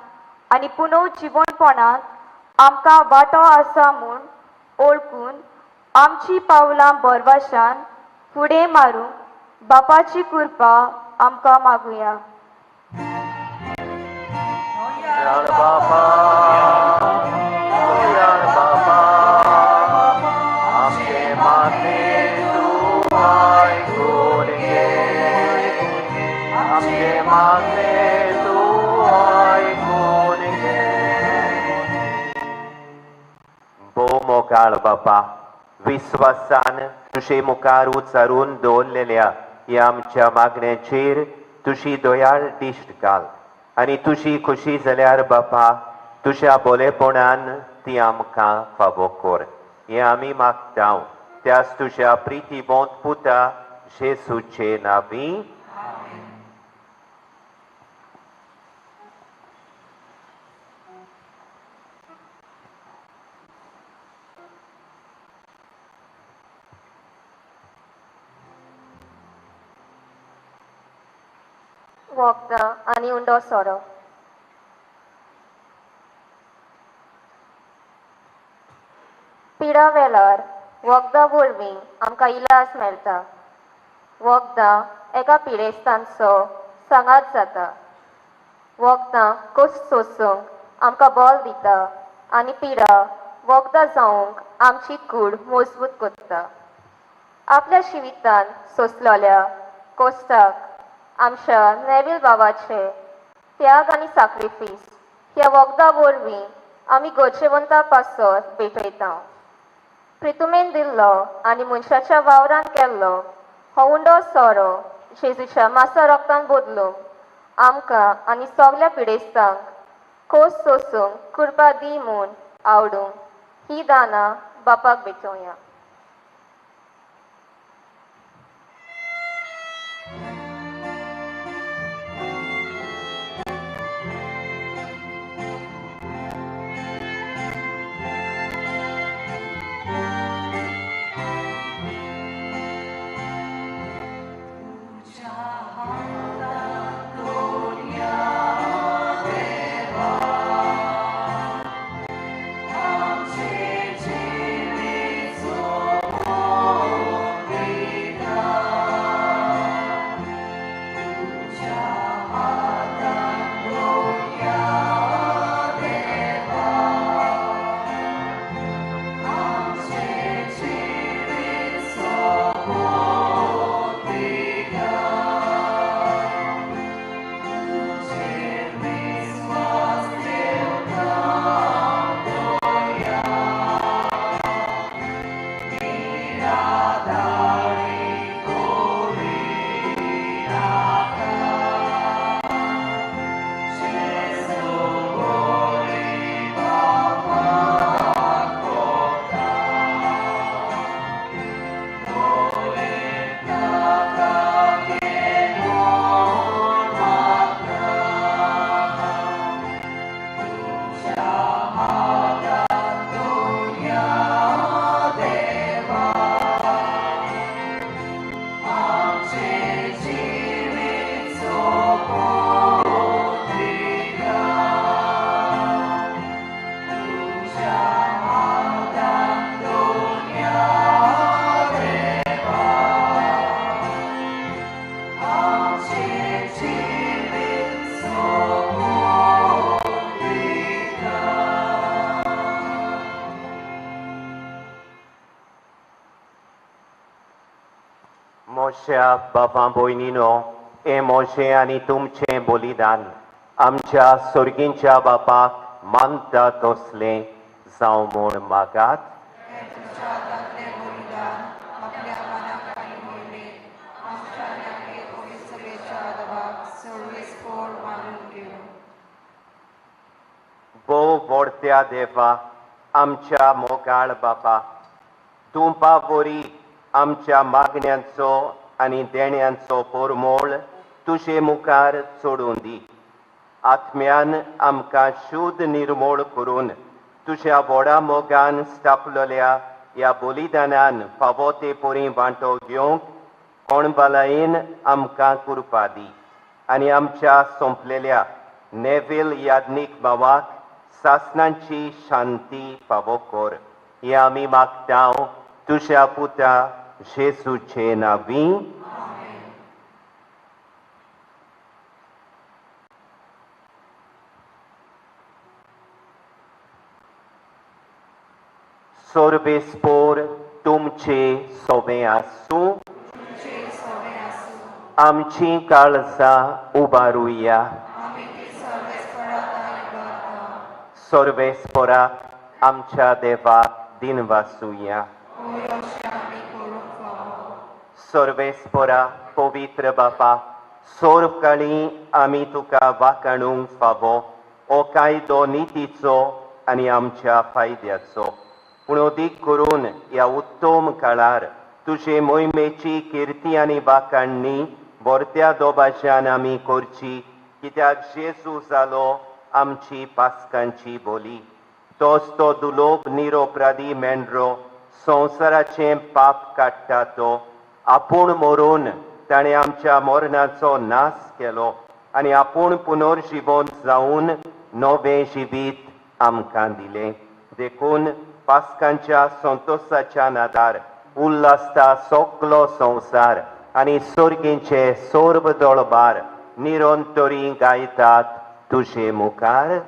आनी पुनव जिवणपणांत आमकां वांटो आसा म्हूण ओळखून आमची पावलां बरवाशान फुडें मारूंक बापाची कृपा आमकां मागुया. मोगाळ बापा, विश्वासान तुझे मुखार उचारून दवरलेल्या ह्या आमच्या मागण्यांचेर तुझी दयाळ दिश्ट घाल आनी तुझी खुशी जाल्यार बापा तुझ्या बोलेपणान ती आमकां फावो कर. हे आमी मागता त्याच तुझ्या प्रितीवंत पुता जेजूचे नांवी. वखदां आनी उंडो सोरो. पिडा वेळार वखदां वरवीं आमकां इलाज मेळटा. वखदां एका पिडेस्तांचो सांगात जाता. वखदां कस सोसूंक आमकां बळ दिता आनी पिडा वखदां जावंक आमची कूड मजबूत करता. आपल्या जिवितान सोंसलेल्या कोश्टाक आमच्या नेविल बाबाचे त्याग आनी सॅक्रिफीस ह्या वखदां वरवीं आमी गोडजेवंता पासत भेटयता. प्रितुमेन दिल्लो आनी मनशाच्या वावरान केल्लो हो उंडो सोरो जेजूच्या मासा रक्तान बदलूंक आमकां आनी सगल्या पिडेस्तांक खोस सोसूंक कृपा दी म्हूण आवडून ही दानां बापाक भेटोवया. मोशा बापा भयणीनो, हे मोशे आनी तुमचें बलिदान आमच्या सोर्गींच्या बापाक मानता तसलें जावं म्हूण मागात. परमत्या देवा आमच्या मोगाळ बापा तुमपा वरी आमच्या मागण्यांचो आनी देण्यांचो पोरमोळ तुजे मुखार सोडून दी आत्म्यान आमकां शुद्ध निर्मोळ करून तुज्या व्हडा मोगान स्थापलेल्या ह्या बलिदानान फावो ते परी वांटो घेवंक कोणभलायेन आमकां कृपा दी आनी आमच्या सोंपलेल्या नेवेल याज्ञीक भावाक सासणांची शांती फावो कर हे आमी मागतांव तुज्या पुता जेजूचे नांवी. सोर्बेस्पोर तुमचे सोबे आसूं आमची काळजां उबारुया सोर्बेस्पोराक आमच्या देवाक दिनवासुया सोर्बेस्पोरा पवित्र बापा सोर्ब काळी आमी तुका वाखाणूंक फावो हो कायदो नितीचो आनी आमच्या फायद्याचो पूण अदीक करून ह्या उत्तम काळार तुजे मोहिमेची किर्ती आनी वाखाणणी बोरत्या दोबाज्यान आमी करची कित्याक जेजू जालो आमची पासकांची बोली तोच तो दुलोब निरोपराधी मेंढरो संवसाराचें पाप काडटा तो आपूण मरून ताणें आमच्या मरणाचो नाश केलो आनी आपूण पुनर्जिवन जावन नवें जिवीत आमकां दिलें देखून पासकांच्या संतोशाच्या नादार उल्हासता सगलो संवसार आनी सर्गींचे सोर्ब दोळबार निरंतरी गायतात तुजे मुखार.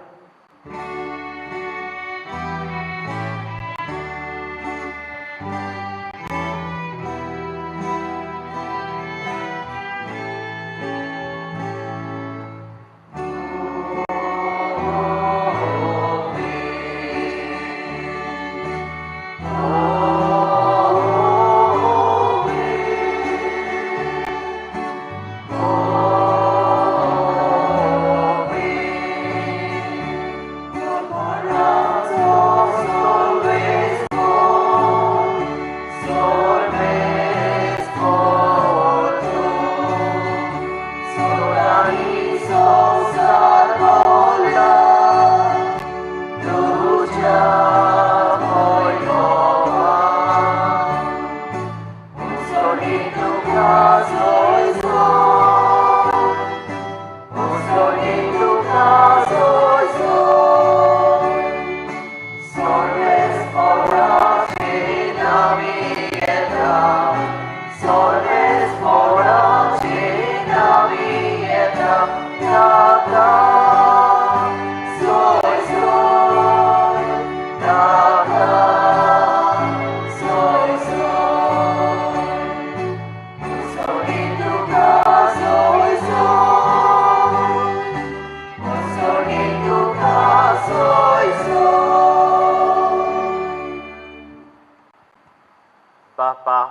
बापा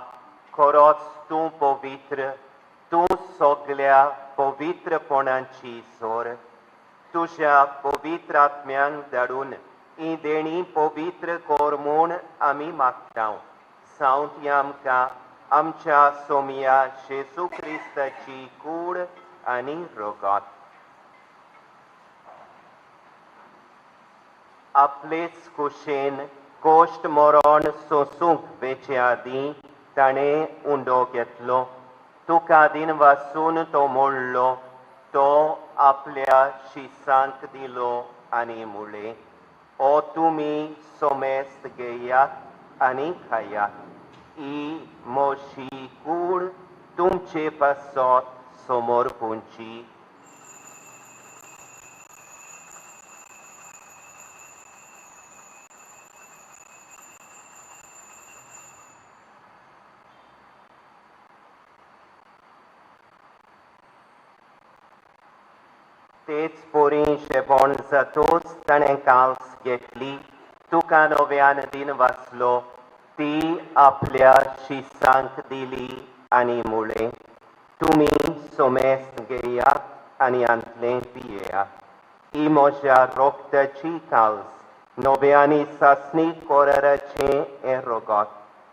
खरोच तूं पवित्र तूं सगल्या पवित्रपणाची सोर तुज्या पवित्र आत्म्यांक धाडून ही देणी पवित्र कोर म्हूण आमी मागतांव सावंत आमकां आमच्या सोमिया जेजू क्रिस्ताची कूड आनी रोगात आपलेच कुशेन कोश्ट मरण सोसूंक वेचे आदीं ताणें उंडो घेतलो तुका दिन वाचून तो मोडलो तो आपल्या शिसांक दिलो आनी मुळे ओ तुमी सोमेस्त घेयात आनी खायात ही मोशी कूड तुमचे पासत समोर पोंची. तेच पोरी शेबोण जातोच ताणें काल्स घेतली तुका नव्यान दिन वाचलो ती आपल्या शिसांक दिली आनी मुळे तुमी सोमेस्त घेयात आनी आंतलें पियेयात ही म्हज्या रोगताची काल्स नव्यानी सासणी कोराराचे हे रोगोत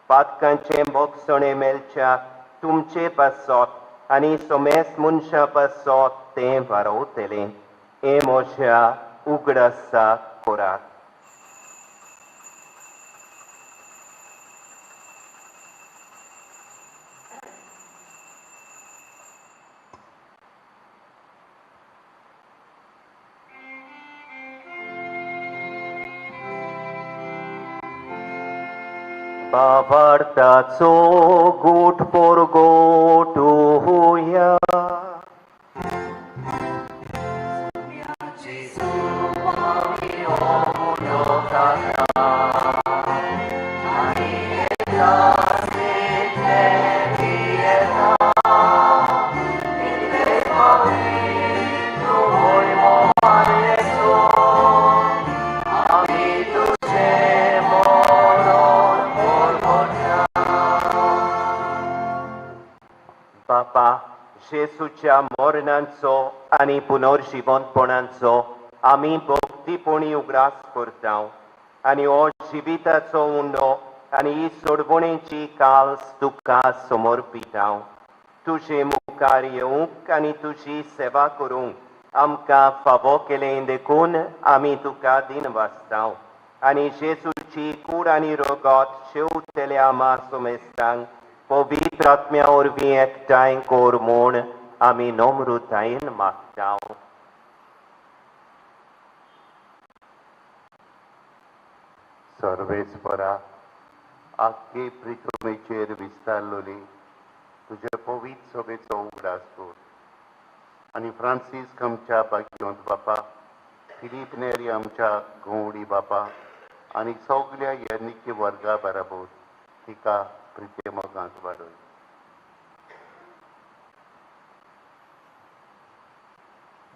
पातकांचे मोगसणे मेलच्या तुमचे पासोत आनी सोमेस मनशा पासोत ते वारोवतले हे मोशा उगडासा कोरात. Bavartaco gut por gut uhuia. Papa, Jesuच्या मरणांचो आनी पुनर्जीवनपणांचो आमी भक्तीपणी उगडास करता आनी हो जिविताचो उंडो आनी ही सोडवणेची काल्स तुका समर्पिता. तुजे मुखार येवंक आनी तुजी सेवा करूंक आमकां फावो केलें देखून आमी तुका दिनवासता आनी जेजूची कूड आनी रोगोत शेवतेल्या आमा सोमेस्तांक पवित्र आत्म्या वरवीं एकठांय कोर म्हूण आमी नम्रतायेन मागता. सर्वेस्परा आख्खे पृथ्वीचेर विस्तारलोली तुजे पवित्र सभेचो उगडास कर आनी फ्रांसीस आमच्या भाग्यवंत बापा, फिलीप नेरी आमच्या गवडी बापा आनी सगळ्या येन्निके वर्गा बराबर तिका प्रितेमगांत वाडय.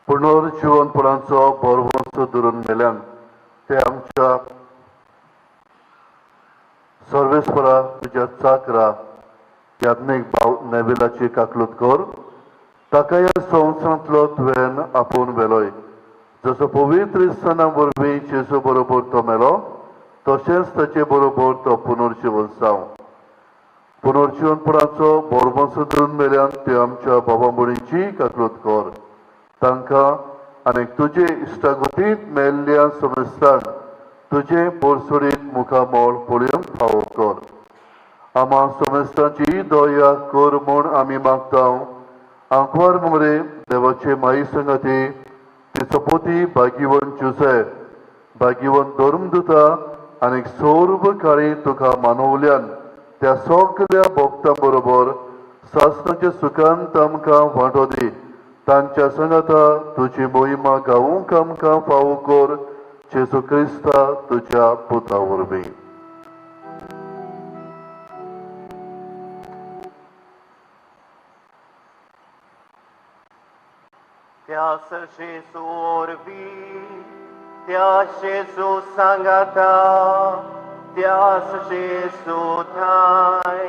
पुनर्जीवनपणाचो बरवंस धरून मेल्यान ते आमच्या सर्वेस्परा तुज्या चाकरा याज्ञिक भाव नेविलाची काकलूत कर. ताका ह्या संवसारांतलो तुवें आपोवन व्हेलोय. जसो पवित्र इस्ताना वरवीं जेजू बरोबर तो मेलो तशेंच ताचे बरोबर तो पुनर्जीवन जावं. पुनर्जीवनपणाचो बरवंस धरून मेल्यान ते आमच्या भावा भयणींची काकलूत कर. तांकां आनी तुजे इश्टागतींत मेल्ल्या समेस्तांक तुजे पोरसोडीत मुखामोळ पळोवंक फावो कर. आमा समेस्तांची दया कर म्हूण आमी मागता. आंकवार मोरे देवाचे माई संगती तिचो पोती भाग्यवन जुसेफ, भाग्यवन धर्मदुता आनी सर्व काळी तुका मानवल्यान त्या सगळ्या भक्तां बरोबर सासणाच्या सुखांत आमकां वांटो दी. तांच्या संगता तुजी मोहिमा गावूंक आमकां फावो कर. जेजू क्रिस्ता तुज्या पुता वरवीं. त्यास जेजू वरवीं त्या जेजू सांगाता त्यास जेजू थाय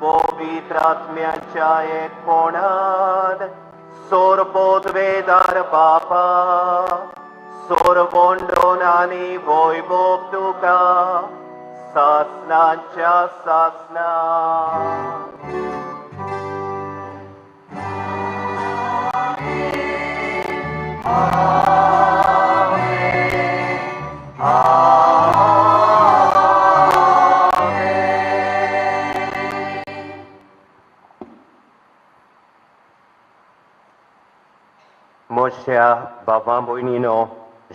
पवित्र आत्म्याच्या एकपणान सोरपोदवेदार बापा सोरबोंडोन आनी वैभव तुका सासणांच्या सासणा. मोशा बाबा भयणीनो,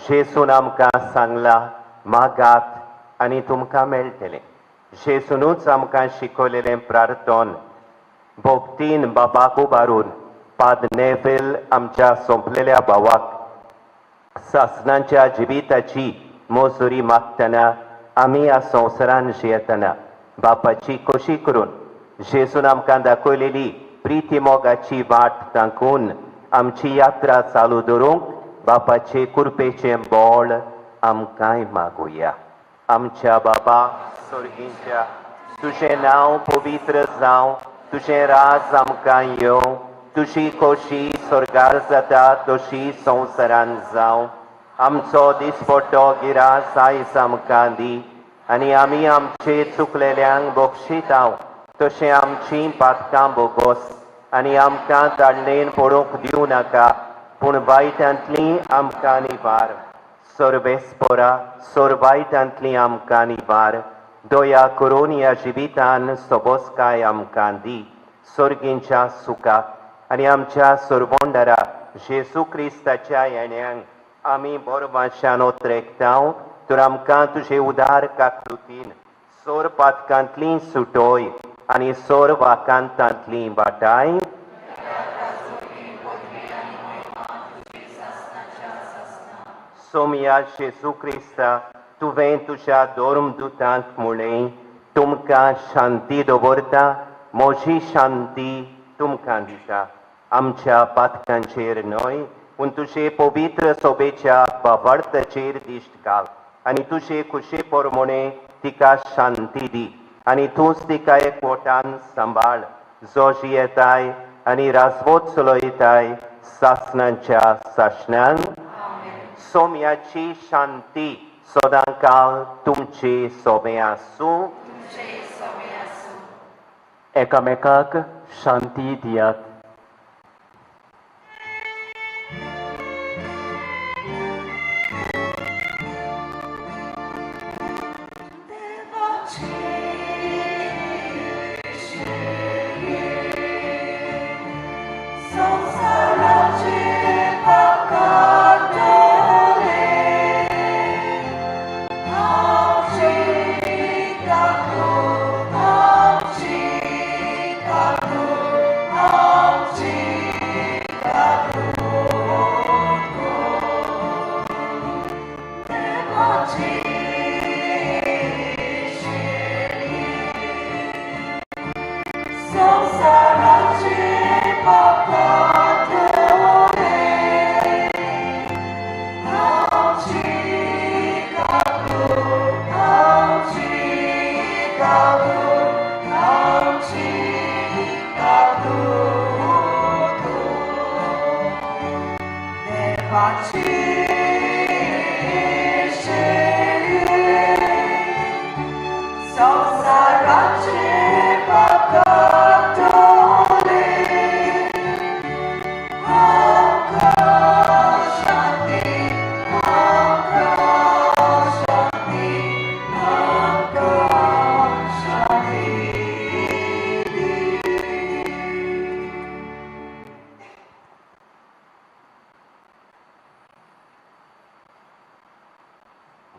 जेजून आमकां सांगला मागात आनी तुमकां मेळटलें. जेजूनूच आमकां शिकयलेलें प्रार्थन भक्तीन बाबाक उबारून पाद नेवेल आमच्या सोंपलेल्या भावाक सासणांच्या जिविताची मोजुरी मागतना आमी ह्या संवसारान जियेतना बापाची कशी करून जेजून आमकां दाखयलेली प्रिती मोगाची वाट दाखोवन आमची यात्रा चालू दवरूंक बापाचे कृपेचें बोळ आमकांय मागुया. आमच्या बाबा स्वर्गींच्या तुजें नांव पवित्र जावं, तुजें राज आमकां येवं, तुजी खोशी स्वर्गार जाता तशी संवसारान जावं. आमचो दिसपट्टो गिरास आयज आमकां दी आनी आमी आमचे चुकलेल्यांक बक्षितांव तशें आमचीं पातकां बोगोस आनी आमकां दांडेन पडूंक दिवं नाका पूण वायटांतलीं आमकां निबार सोर्बेस्पोरा सोरवायटांतलीं आमकां निबार दया करून ह्या जिवितान सोबोसकाय आमकां दी सोर्गींच्या सुखाक आनी आमच्या सोरबोंडारा जेजू क्रिस्ताच्या येण्याक आमी बोरमाशान ओत्रेकतांव तर आमकां तुजे उदार काकलुतीन सोर पातकांतलीं सुटोय आनी सोर वाकांतांतलीं वाटाय सोमया जेजू क्रिस्ता तुवें तुज्या दोर्मदुतांक म्हणलें तुमकां शांती दवरता म्हजी शांती तुमकां दिता आमच्या पातकांचेर न्हय पूण तुजे पवित्र सोबेच्या बाबार्थाचेर दिश्ट घाल आनी तुजे खुशे पोरमोणे तिका शांती दी आनी तूंच तिका एकवटान सांबाळ जो जियेताय आनी राजवोत चलयताय सासणांच्या सासणान सोम्याची शांती सदांकाळ तुमचे सोबे आसूं एकामेकाक शांती दियात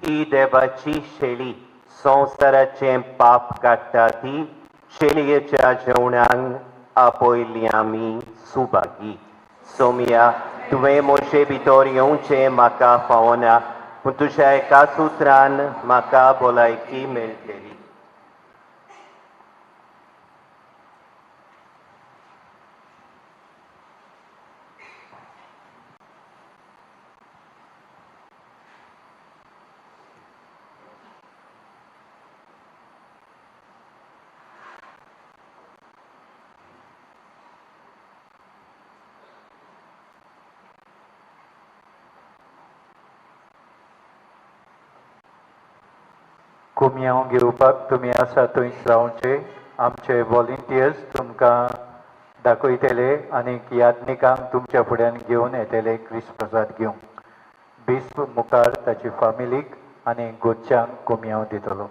ही देवाची शेळी संवसाराचें पाप काडटा ती शेळयेच्या जेवणाक आपयली आमी सुभागी सोमया तुवें म्हजे भितर येवचें म्हाका फावना पूण तुज्या एकाच उतरान म्हाका भलायकी मेळटली कुमयां घेवपाक तुमी आसा थंयच रावचे आमचे व्हॉलिंटियर्स तुमकां दाखयतले आनीक यात्निकांक तुमच्या फुड्यान घेवन येतले क्रिस्प्रसाद घेवंक बिस्प मुखार ताची फामिलीक आनी गोंयच्यांक कुमयां दितलो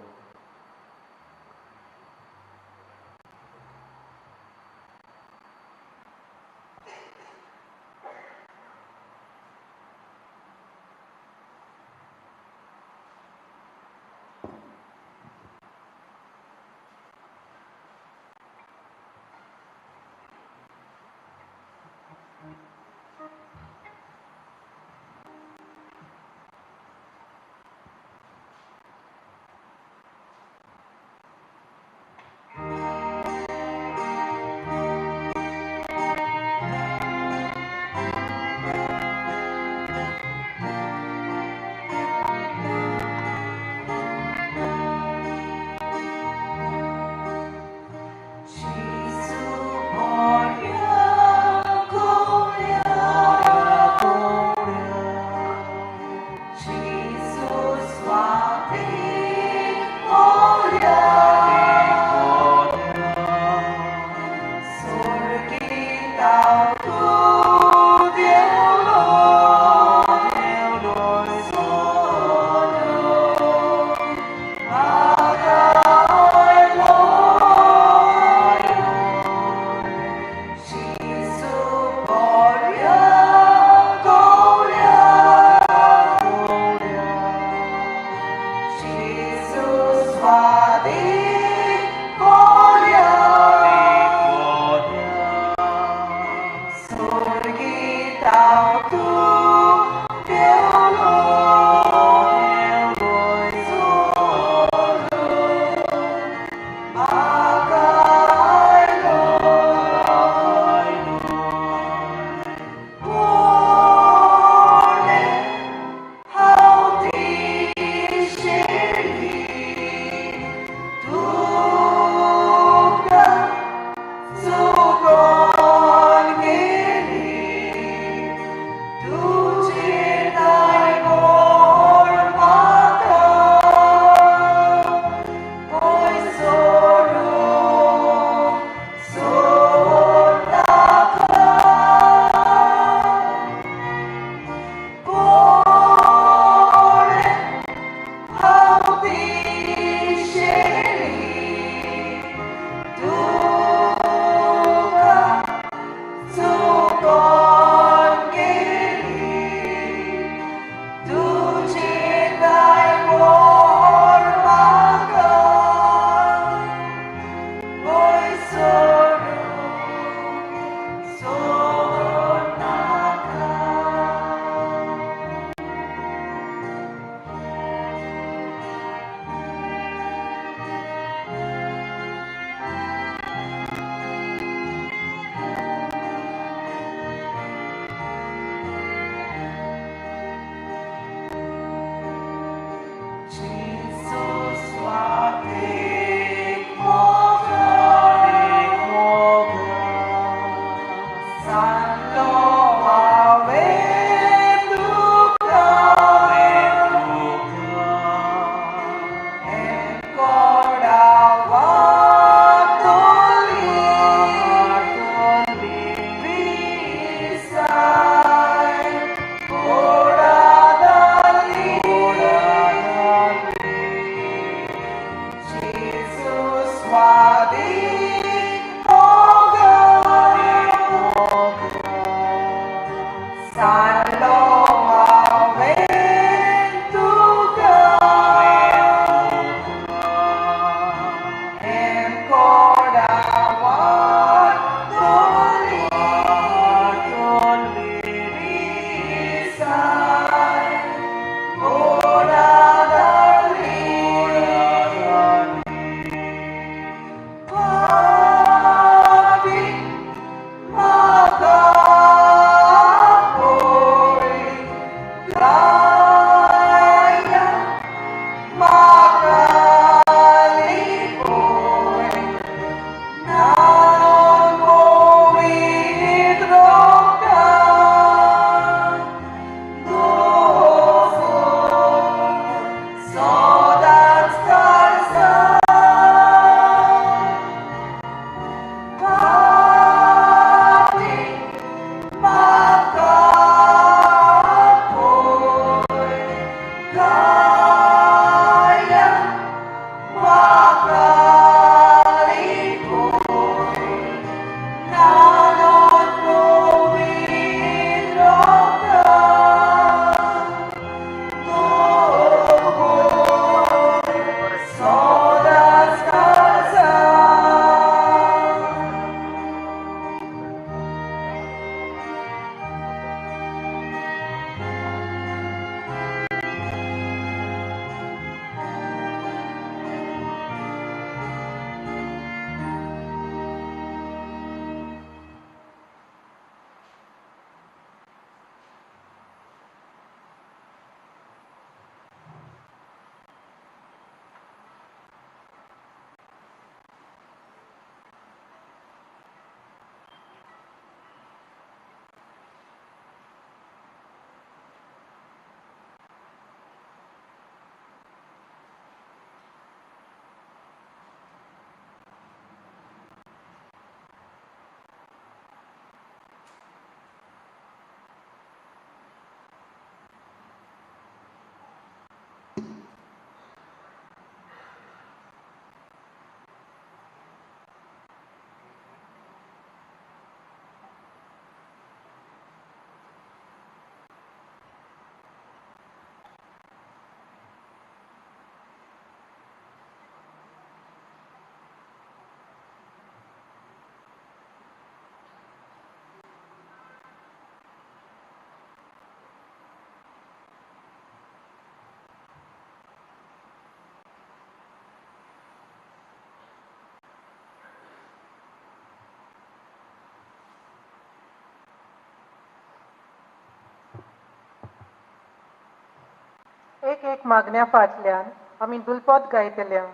एक एक मागण्या फाटल्यान आमी दुलपद गायतल्या.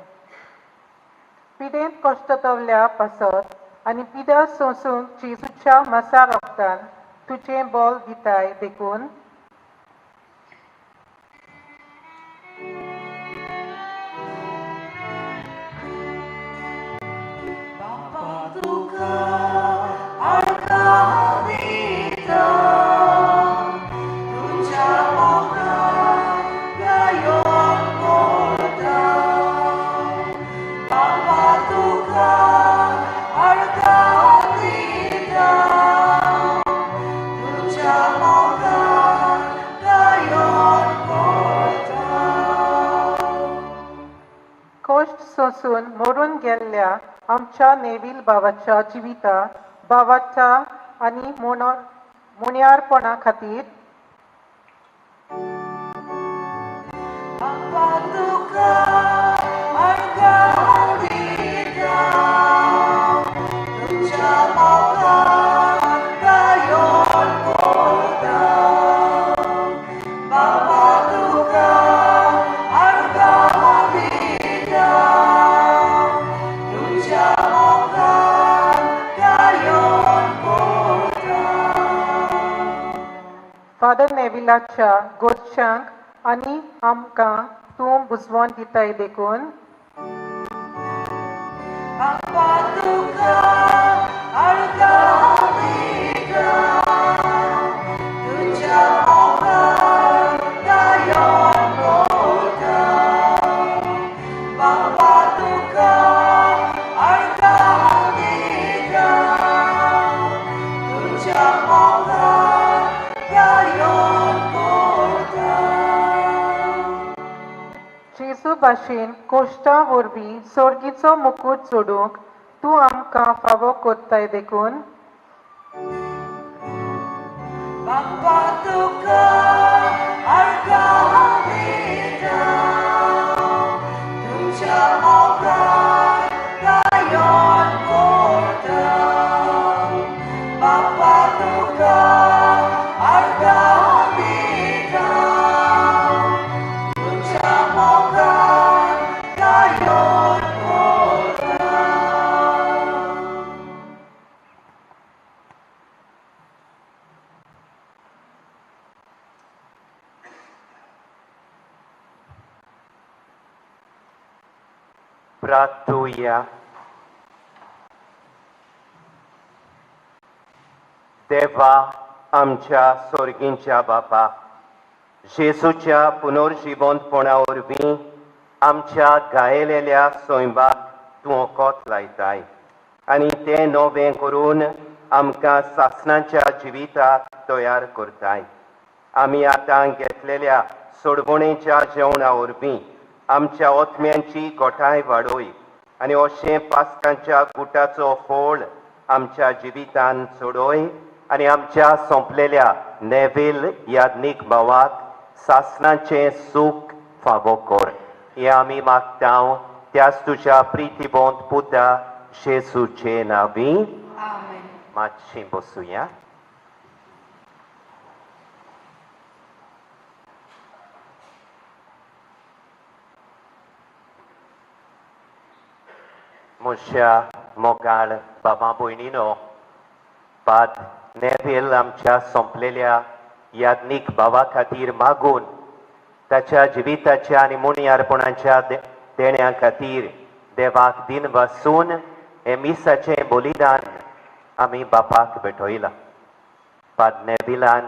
पिडेंत कश्टतवल्या पासत आनी पिड्या सोंसूंक जेजूच्या मसा रोगतान तुजें बोल दिताय देखून कोश्ट सोंसून मरून गेल्ल्या आमच्या नेवील भावाच्या जिविता भावाच्या आनी मुण्यारपणा खातीर फादर नेविलाच्या गोडशांक आनी आमकां तूं बुजवण दिताय देखून जेजू भाशेन कोश्टा वरवीं सोर्गीचो मुकूट जोडूंक तूं आमकां फावो कोत्ताय देखून प्रार्थूया. देवा आमच्या सोर्गींच्या बापा, जेजूच्या पुनर्जिवंतपणा वरवीं आमच्या गायलेल्या सोयंबाक तूं कोत लायताय आनी तें नवें करून आमकां सासणाच्या जिविताक तयार करताय. आमी आतां घेतलेल्या सोडवणेच्या जेवणा वरवीं आमच्या ओतम्यांची गोठाय वाडोय आनी अशें पास्कांच्या गुटाचो फोळ आमच्या जिवितान सोडोय आनी आमच्या सोंपलेल्या नेवील याज्ञीक भावाक सासणाचें सूख फावो कर. हें आमी मागतांव त्याच तुज्या प्रितीबोंत पुता जेजूचे नांवीं. मातशीं बसूया. म्हज्या मोगाळ बाबा भयणीनो, पाद नेव्हील आमच्या सोंपलेल्या याज्ञीक भावा खातीर मागून ताच्या जिविताच्या आनी मुण्यारपणाच्या देण्या खातीर देवाक दिन वासून हे मिसाचें बलिदान आमी बापाक भेटयलां. पाद नेव्हिलान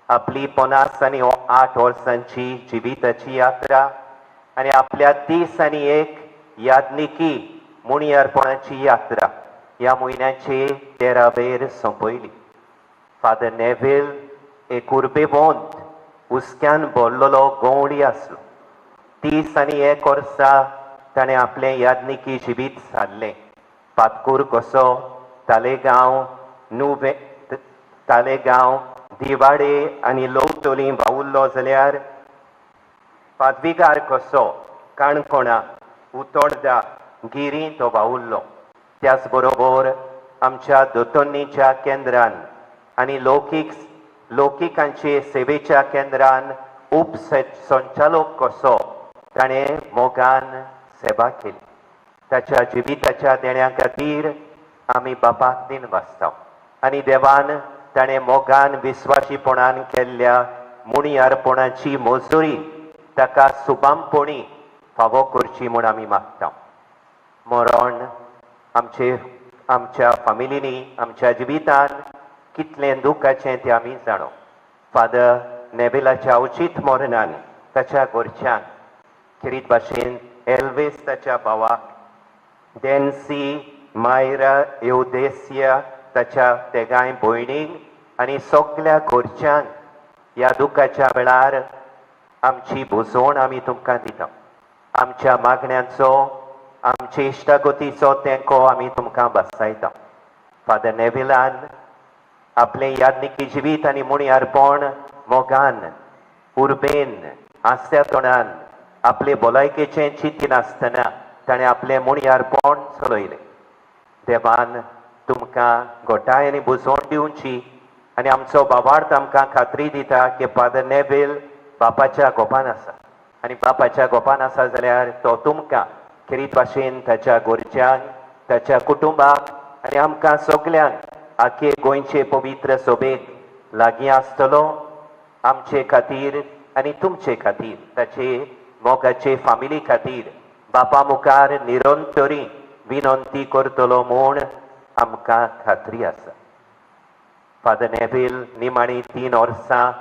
आपली 50 आनी 8 वर्सांची जिविताची यात्रा आनी आपल्या 30 आनी 1 याज्ञिकी मुण्यारपणाची यात्रा ह्या म्हयन्याचे 13वेर सोंपयली. फादर नेव्हील एक उर्बेवंत हुस्क्यान भरलेलो गवंडी आसलो. 30 आनी 1 वर्सां ताणें आपलें याज्ञिकी जिवीत सारलें. पातकूर कसो तालेगांव तालेगांव दिवाडे आनी लोवतोली वावुरलो जाल्यार पादविकार कसो काणकोणा उतोर्डा गिरी तो वावुरलो. त्याच बरोबर आमच्या दोतोन्नीच्या केंद्रान आनी लौकिकांचे सेवेच्या केंद्रान उपसंचालक कसो ताणें मोगान सेवा केली. ताच्या जिविताच्या देण्या खातीर आमी बापाक दिन वाचता आनी देवान ताणें मोगान विस्वाशीपणान केल्ल्या मुणी अर्पणाची मजुरी ताका सुबामपणी फावो करची म्हूण आमी मागता. मरण आमच्या फामिलीनी आमच्या जिवितान कितलें दुखाचें तें आमी जाणो. फादर नेबिलाच्या उचित मरणान ताच्या घरच्यांक खरीत भाशेन एल्वेस ताच्या भावाक, डेन्सी, मायरा, एवदेसिया ताच्या तेगाय भयणीक आनी सगल्या घरच्यांक ह्या दुखाच्या वेळार आमची बुजवण आमी तुमकां दिता. आमच्या मागण्यांचो, आमचे इश्टागतीचो तेंको आमी तुमकां बसायता. फादर नेविलान आपलें यादनिकी जिवीत आनी मुणी अर्पण मोगान, उर्बेन, हास्या तोंडान आपले भलायकेचें चिंती नासतना ताणें आपलें मुणी अर्पण चलयलें. देवान तुमकां घोटाय आनी बुजवण दिवची आनी आमचो बाबार्थ आमकां खात्री दिता की फादर नेविल बापाच्या गोपान आसा आनी बापाच्या गोपान आसा जाल्यार तो तुमकां खरीत भाशेन ताच्या घरच्यांक, ताच्या कुटुंबाक आनी आमकां सगल्यांक आखे गोंयचे पवित्र सभेक लागीं आसतलो. आमचे खातीर आनी तुमचे खातीर, ताचे मोगाचे फामिली खातीर बापा मुखार निरंतरी विनंती करतलो म्हूण आमकां खात्री आसा. फादर नेविल निमाणी 3 वर्सां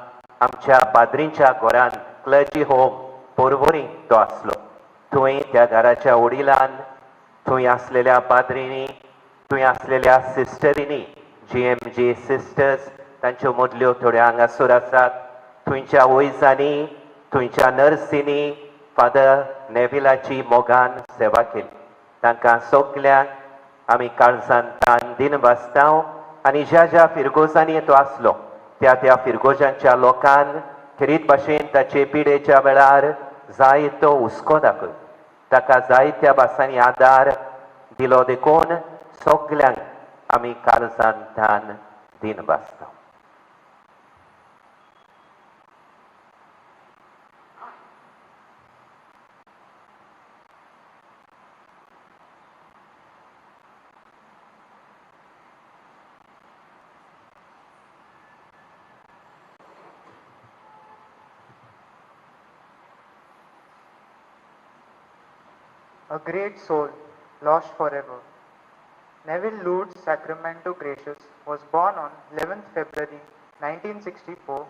आमच्या पाद्रींच्या घरान क्लर्जी होम पोरवोरी तो आसलो. थंय त्या घराच्या वडिलान, थंय आसलेल्या पाद्रींनी, थंय आसलेल्या सिस्टरींनी, GMG सिस्टर्स तांच्यो मदल्यो थोड्यो हांगासर आसात, थंयच्या वैजांनी, थंयच्या नर्सींनी फादर नेविलाची मोगान सेवा केली. तांकां सगल्यांक आमी काळजान तान दिन वाचता आनी ज्या फिरगोजांनी तो आसलो त्या फिरगोजांच्या लोकांक खरीत भाशेन ताचे पिडेच्या वेळार जायतो हुस्को दाखय, ताका जायत्या भासांनी आदार दिलो देखून सगल्यांक आमी काळजान तान दिन वाचता. A great soul lost forever. Nevel Sacramento Gracias was born on 11th February 1964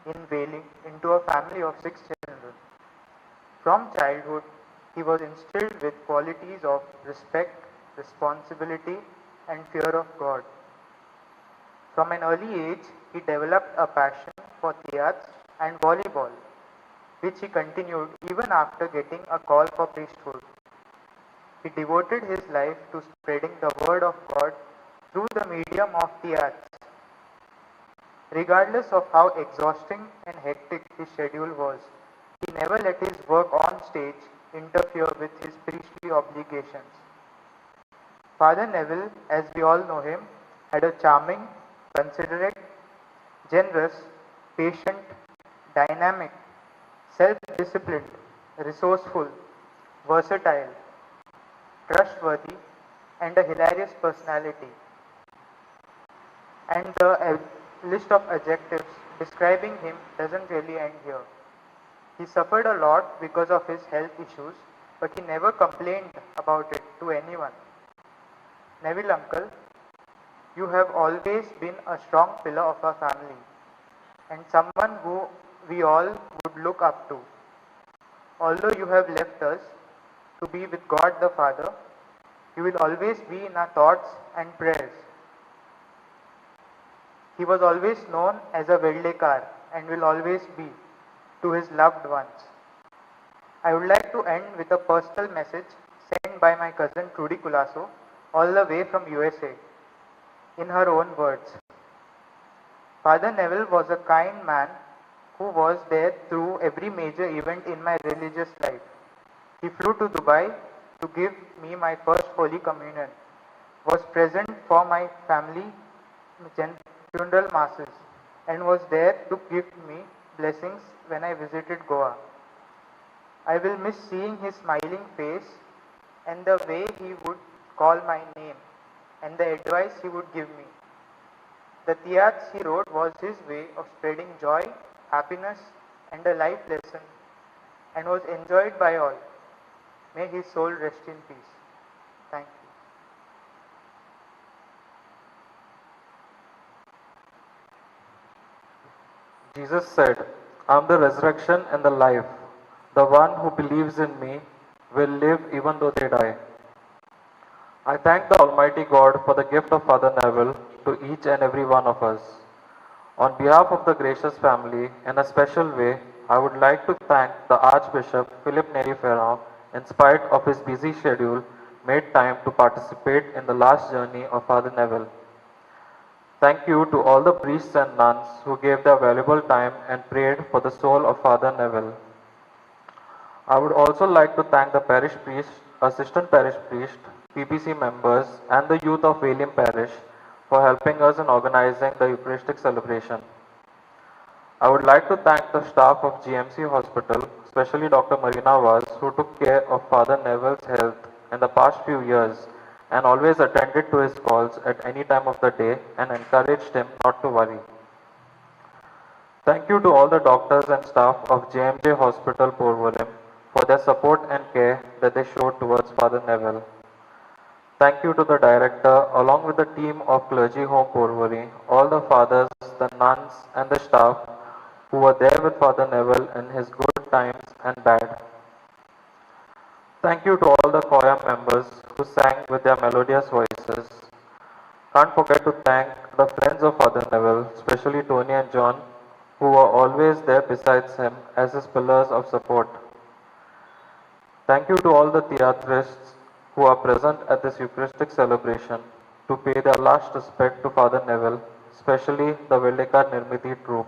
in Velim into a family of 6 children. From childhood, he was instilled with qualities of respect, responsibility, and fear of God. From an early age, he developed a passion for theatre and volleyball, which he continued even after getting a call for priesthood. He devoted his life to spreading the word of God through the medium of the arts. Regardless of how exhausting and hectic his schedule was, he never let his work on stage interfere with his priestly obligations. Father Nevel, as we all know him, had a charming, considerate, generous, patient, dynamic, self-disciplined, resourceful, versatile, trustworthy, and a hilarious personality. And the list of adjectives describing him doesn't really end here. He suffered a lot because of his health issues, but he never complained about it to anyone. Neville uncle, you have always been a strong pillar of our family and someone who we all would look up to. Although you have left us to be with God the Father, you will always be in our thoughts and prayers. He was always known as a Veldekar and will always be to his loved ones. I would like to end with a personal message sent by my cousin Trudy Culasso all the way from USA. In her own words, Father Nevel was a kind man who was there through every major event in my religious life. He flew to Dubai to give me my first Holy Communion, was present for my family funeral masses, and was there to give me blessings when I visited Goa. I will miss seeing his smiling face and the way he would call my name and the advice he would give me. The Tiyats he wrote was his way of spreading joy, happiness, and a life lesson, and was enjoyed by all. May his soul rest in peace. Thank you. Jesus said, I am the resurrection and the life. The one who believes in me will live even though they die. I thank the Almighty God for the gift of Father Nevel to each and every one of us. On behalf of the gracious family, in a special way, I would like to thank the Archbishop Philip Neri Ferrand, in spite of his busy schedule, made time to participate in the last journey of Father Nevel. Thank you to all the priests and nuns who gave their valuable time and prayed for the soul of Father Nevel. I would also like to thank the parish priest, assistant parish priest, PPC members, and the youth of Velim parish for helping us in organizing the Eucharistic celebration. I would like to thank the staff of GMC Hospital, especially Dr. Marina Vaz, who took care of Father Nevel's health in the past few years and always attended to his calls at any time of the day and encouraged him not to worry. Thank you to all the doctors and staff of JMJ Hospital, Velim, for their support and care that they showed towards Father Nevel. Thank you to the director, along with the team of Clergy Home Porvorim, all the fathers, the nuns, and the staff who were there with Father Nevel in his good times and bad. Thank you to all the choir members who sang with their melodious voices. Can't forget to thank the friends of Father Nevel, especially Tony and John, who were always there besides him as his pillars of support. Thank you to all the theatrists who are present at this Eucharistic celebration to pay their last respect to Father Nevel, especially the Veldekar Nirmiti troupe.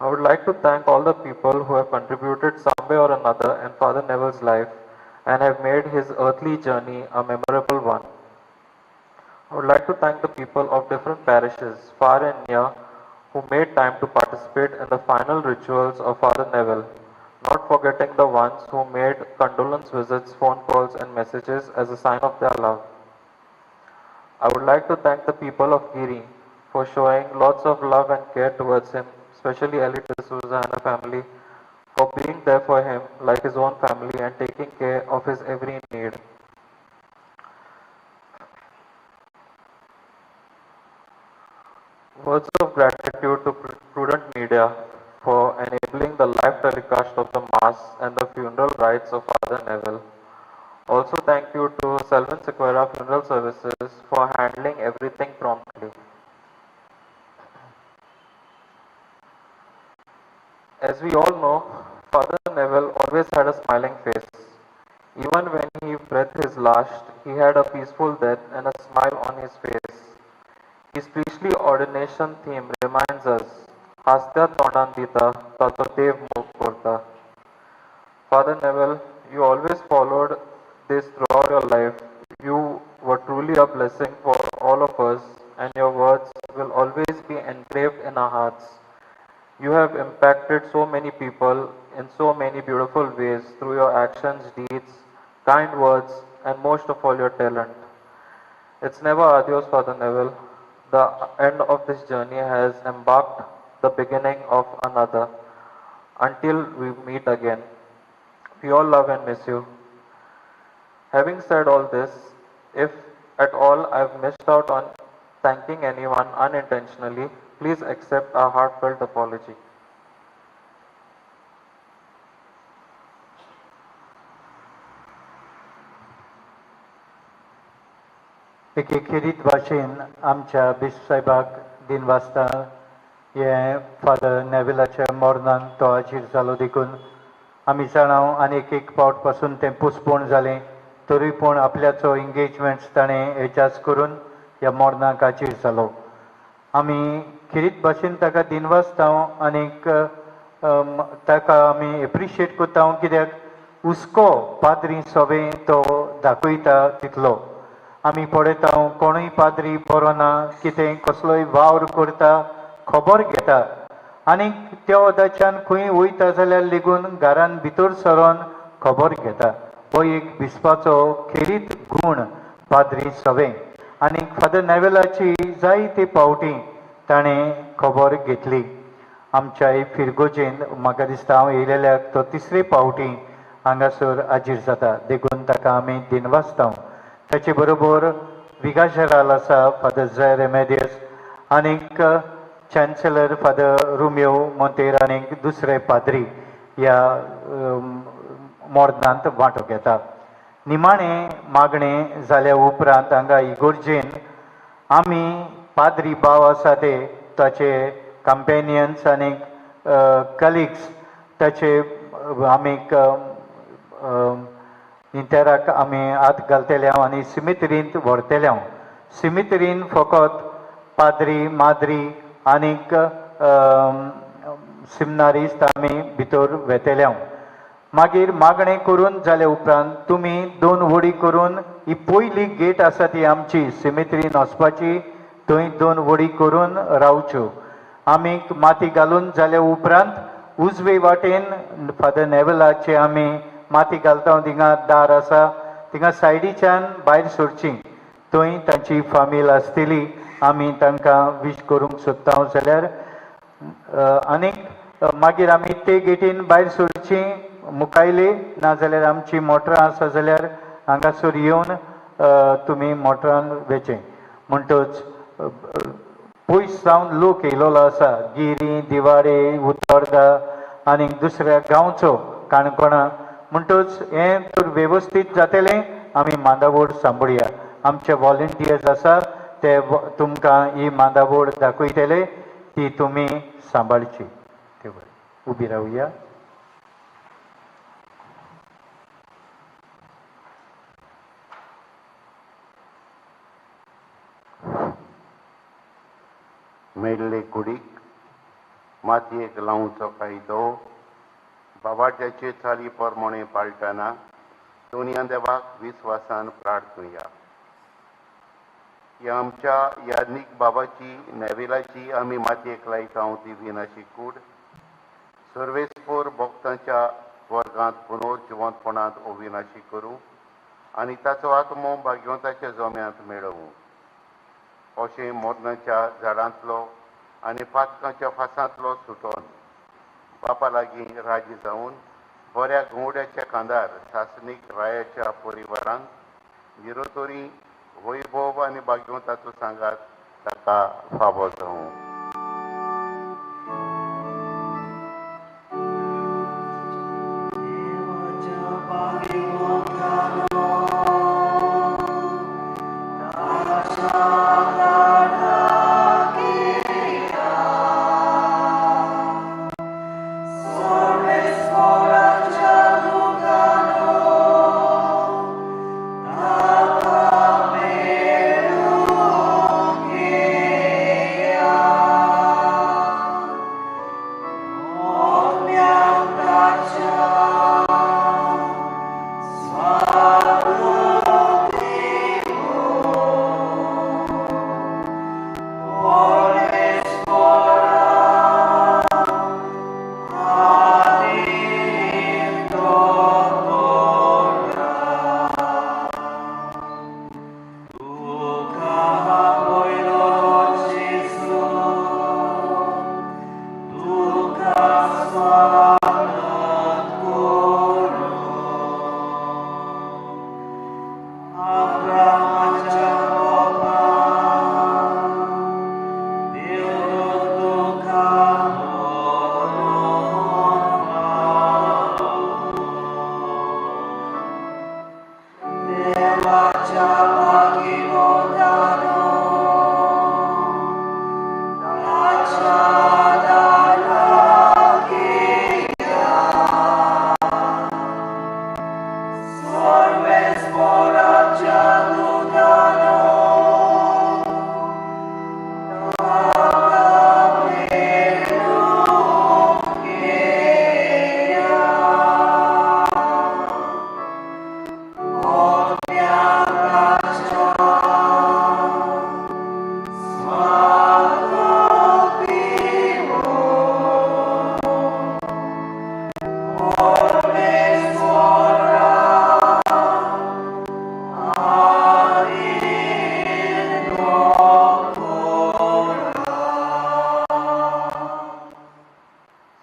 I would like to thank all the people who have contributed some way or another in Father Nevel's life and have made his earthly journey a memorable one. I would like to thank the people of different parishes, far and near, who made time to participate in the final rituals of Father Nevel, not forgetting the ones who made condolence visits, phone calls and messages as a sign of their love. I would like to thank the people of Guirim for showing lots of love and care towards him, especially Ellie D'Souza and her family, for being there for him like his own family and taking care of his every need. Words of gratitude to Prudent Media for enabling the live telecast of the Mass and the funeral rites of Father Nevel. Also thank you to Selvan Sequeira Funeral Services for handling everything promptly. As we all know, Father Nevel always had a smiling face. Even when he breathed his last, he had a peaceful death and a smile on his face. His priestly ordination theme reminds us, Hastya Tondandita Tatotev Mukurta. Father Nevel, you always followed this throughout your life. You were truly a blessing for all of us, and your words will always be engraved in our hearts. You have impacted so many people in so many beautiful ways through your actions, deeds, kind words, and most of all your talent. It's never adios, Father Nevel. The end of this journey has embarked the beginning of another until we meet again. We all love and miss you. Having said all this, if at all I've missed out on thanking anyone unintentionally, please accept our heartfelt apology. एकेखेरीत भाशेन आमच्या bishop साहेबाक दिनवासता हे father नेविलाच्या मरणान तो हाजीर जालो देखून आमी जाणाव आनीक एक फावट पासून तें पोस्टपोन जालें तरी पूण आपल्याचो एंगेजमेंट्स ताणें एडजस्ट करून ह्या मरणाक हाजीर जालो. आमी खेरीत भाशेन ताका दिनवासता आनीक ताका आमी एप्रिशिएट करता कित्याक हुस्को पाद्री सभें तो दाखयता तितलो. आमी पळयता कोणूय पाद्री बरो ना कितें कसलोय वावर करता खबर घेता आनीक त्या वदाच्यान खंय वयता जाल्यार लेगून घरान भितर सरोन खबर घेता. हो एक विस्वाचो खेरीत गूण पाद्री सवे. आनीक फादर नेवेलाची जायती पावटी ताणें खबर घेतली. आमच्या फिरगोजेन म्हाका दिसता हांव येयलेल्याक तो तिसरे पावटी हांगासर हाजीर जाता. देखून ताका आमी दिनवासता. ताचे बरोबर विगाशराल आसा फादर जय रेमेडियस आनीक चॅन्सेलर फादर रोमियो मोंतेर आनीक दुसरे पाद्री ह्या मोर्दांत वांटो घेता. निमाणें मागणें जाल्या उपरांत हांगा इगोर्जेन आमी पाद्री भाव आसा ते ताचे कंपेनियन्स आनीक कलिग्स ताचे आमीक इंतेराक आमी हात घालतले आनी सिमित्रींत व्हरतले. सिमित्रीन फकत पाद्री माद्री आनीक सिमनारिस्ट आमी भितर वेतले. मागीर मागणें करून जाल्या उपरांत तुमी 2 वडी करून ही पयली गेट आसा ती आमची सिमित्रीन वचपाची थंय 2 वडी करून रावच्यो. आमीक माती घालून जाल्या उपरांत उजवे वाटेन फादर नेवलाचे आमी माती घालता. थिंगा दार आसा थिंगा सायडीच्यान भायर सरची. थंय तांची फामील आसतली. आमी तांकां विश करूंक सोदता जाल्यार आनीक मागीर आमी ते गेटीन भायर सरची मुखायले नाजाल्यार आमची मोटरां आसा जाल्यार हांगासर येवन तुमी मोटरान वेचें. म्हणटच पयस सावन लोक येयलोलो आसा गिरी दिवाडे उत्तोर्दा आनीक दुसऱ्या गांवचो काणकोणा. म्हणटच हें तर वेवस्थीत जातलें. आमी मांदावळ सांबाळया. आमचे वॉलंटियर्स आसा ते तुमकां ही मांदावळ दाखयतले ती तुमी सांबाळची. उबी रावया. मेल्ले कुडीक मातयेक लावचो कायदो बाबाड्याचे चाली प्रमाणे पाळटना दोनया देवाक विस्वासान प्रार्थुया. ह्या आमच्या याज्ञिक बाबाची नेवेलाची आमी मातयेक लायता ती विनाशी कूड सर्वेस्पोर भक्तांच्या वर्गांत पुनर्जिवंतपणांत अविनाशी करूं आनी ताचो आत्मो भाग्यवंताच्या जोम्यांत मेळोवं. अशें मोरणाच्या झाडांतलो आनी पातकांच्या फासांतलो सुटोन बापा लागीं राजी जावन बऱ्या घोवड्याच्या कांदार सासणीक रायाच्या परिवारांत निरोतोरी वैभव आनी भाग्यवंताचो सांगात ताका फावो जावं. Yeah.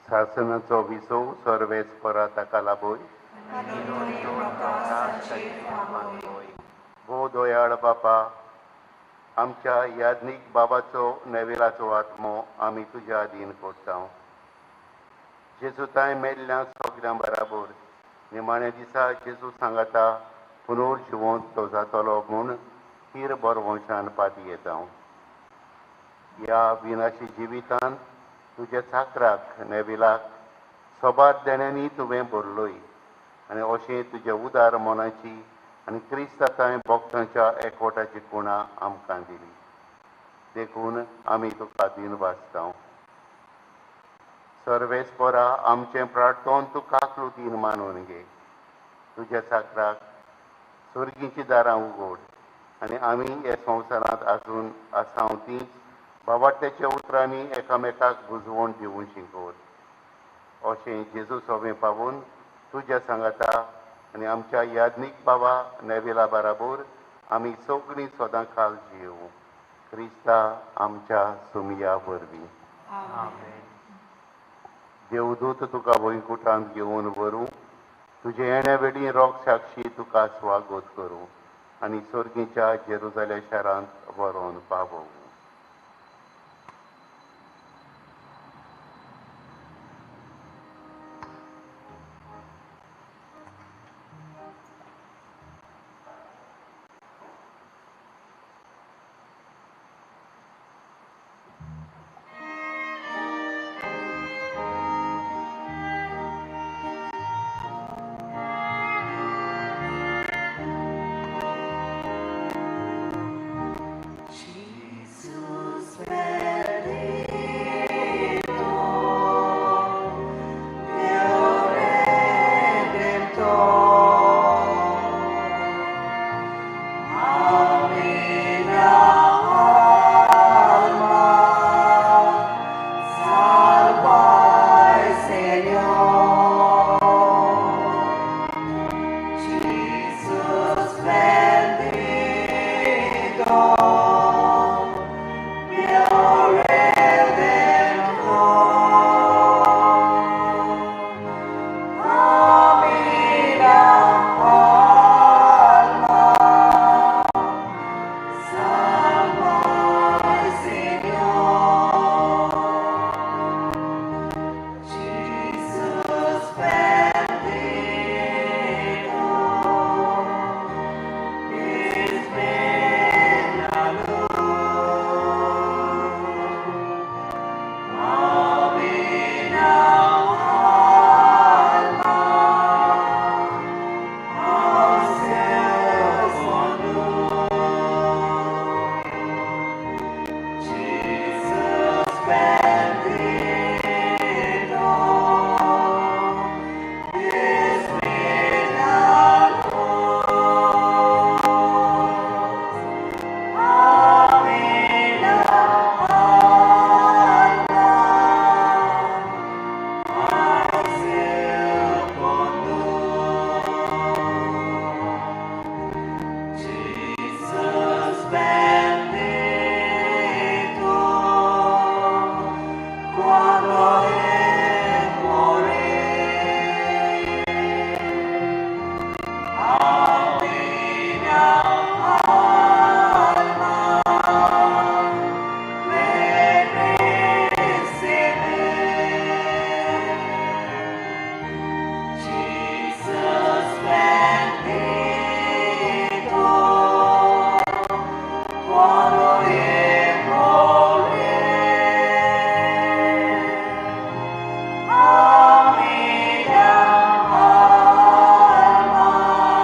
शासनाचो विसो सर्वेस परा ताका लागोय भो दोयाळ बापा आमच्या याज्ञिक बाबाचो नेविलाचो आत्मो आमी तुज्या अधीन करता जेजू ताय मेल्ल्या सगळ्यां बराबर निमाण्या दिसा जेजू सांगता पुनर्जिवंत तो जातलो म्हूण हीर बरवंशान पाती येता ह्या विनाशी जिवितांत तुज्या चाकराक नेविलाक सोबात देण्यांनी तुवें भरलोय आनी अशें तुज्या उदार मनाची आनी क्रिस्ताताय भक्तांच्या एकवटाची खुणां आमकां दिली देखून आमी तुका दिनवासता सर्वेस्परा आमचें प्रार्थोन तुका कृतीन मानून घे तुज्या चाकराक सुर्गींची दारां उगड आनी आमी हे संवसारांत आसून आसांव तींच भावार्थ्याच्या उतरांनी एकामेकाक बुजवण दिवून शिकोवत अशें जेजू सोबें पावून तुज्या सांगाता आनी आमच्या याज्ञिक बाबा नेविला बराबर आमी सगळीं सदां काल जियेवूं क्रिस्ता आमच्या सुमया वरवीं देवदूत तुका वैकुंठांत घेवन व्हरूं तुजे येण्या वेळी रोग साक्षी तुका स्वागत करूं आनी सर्गीच्या जेरुजाले शारांत व्हरोन पावूं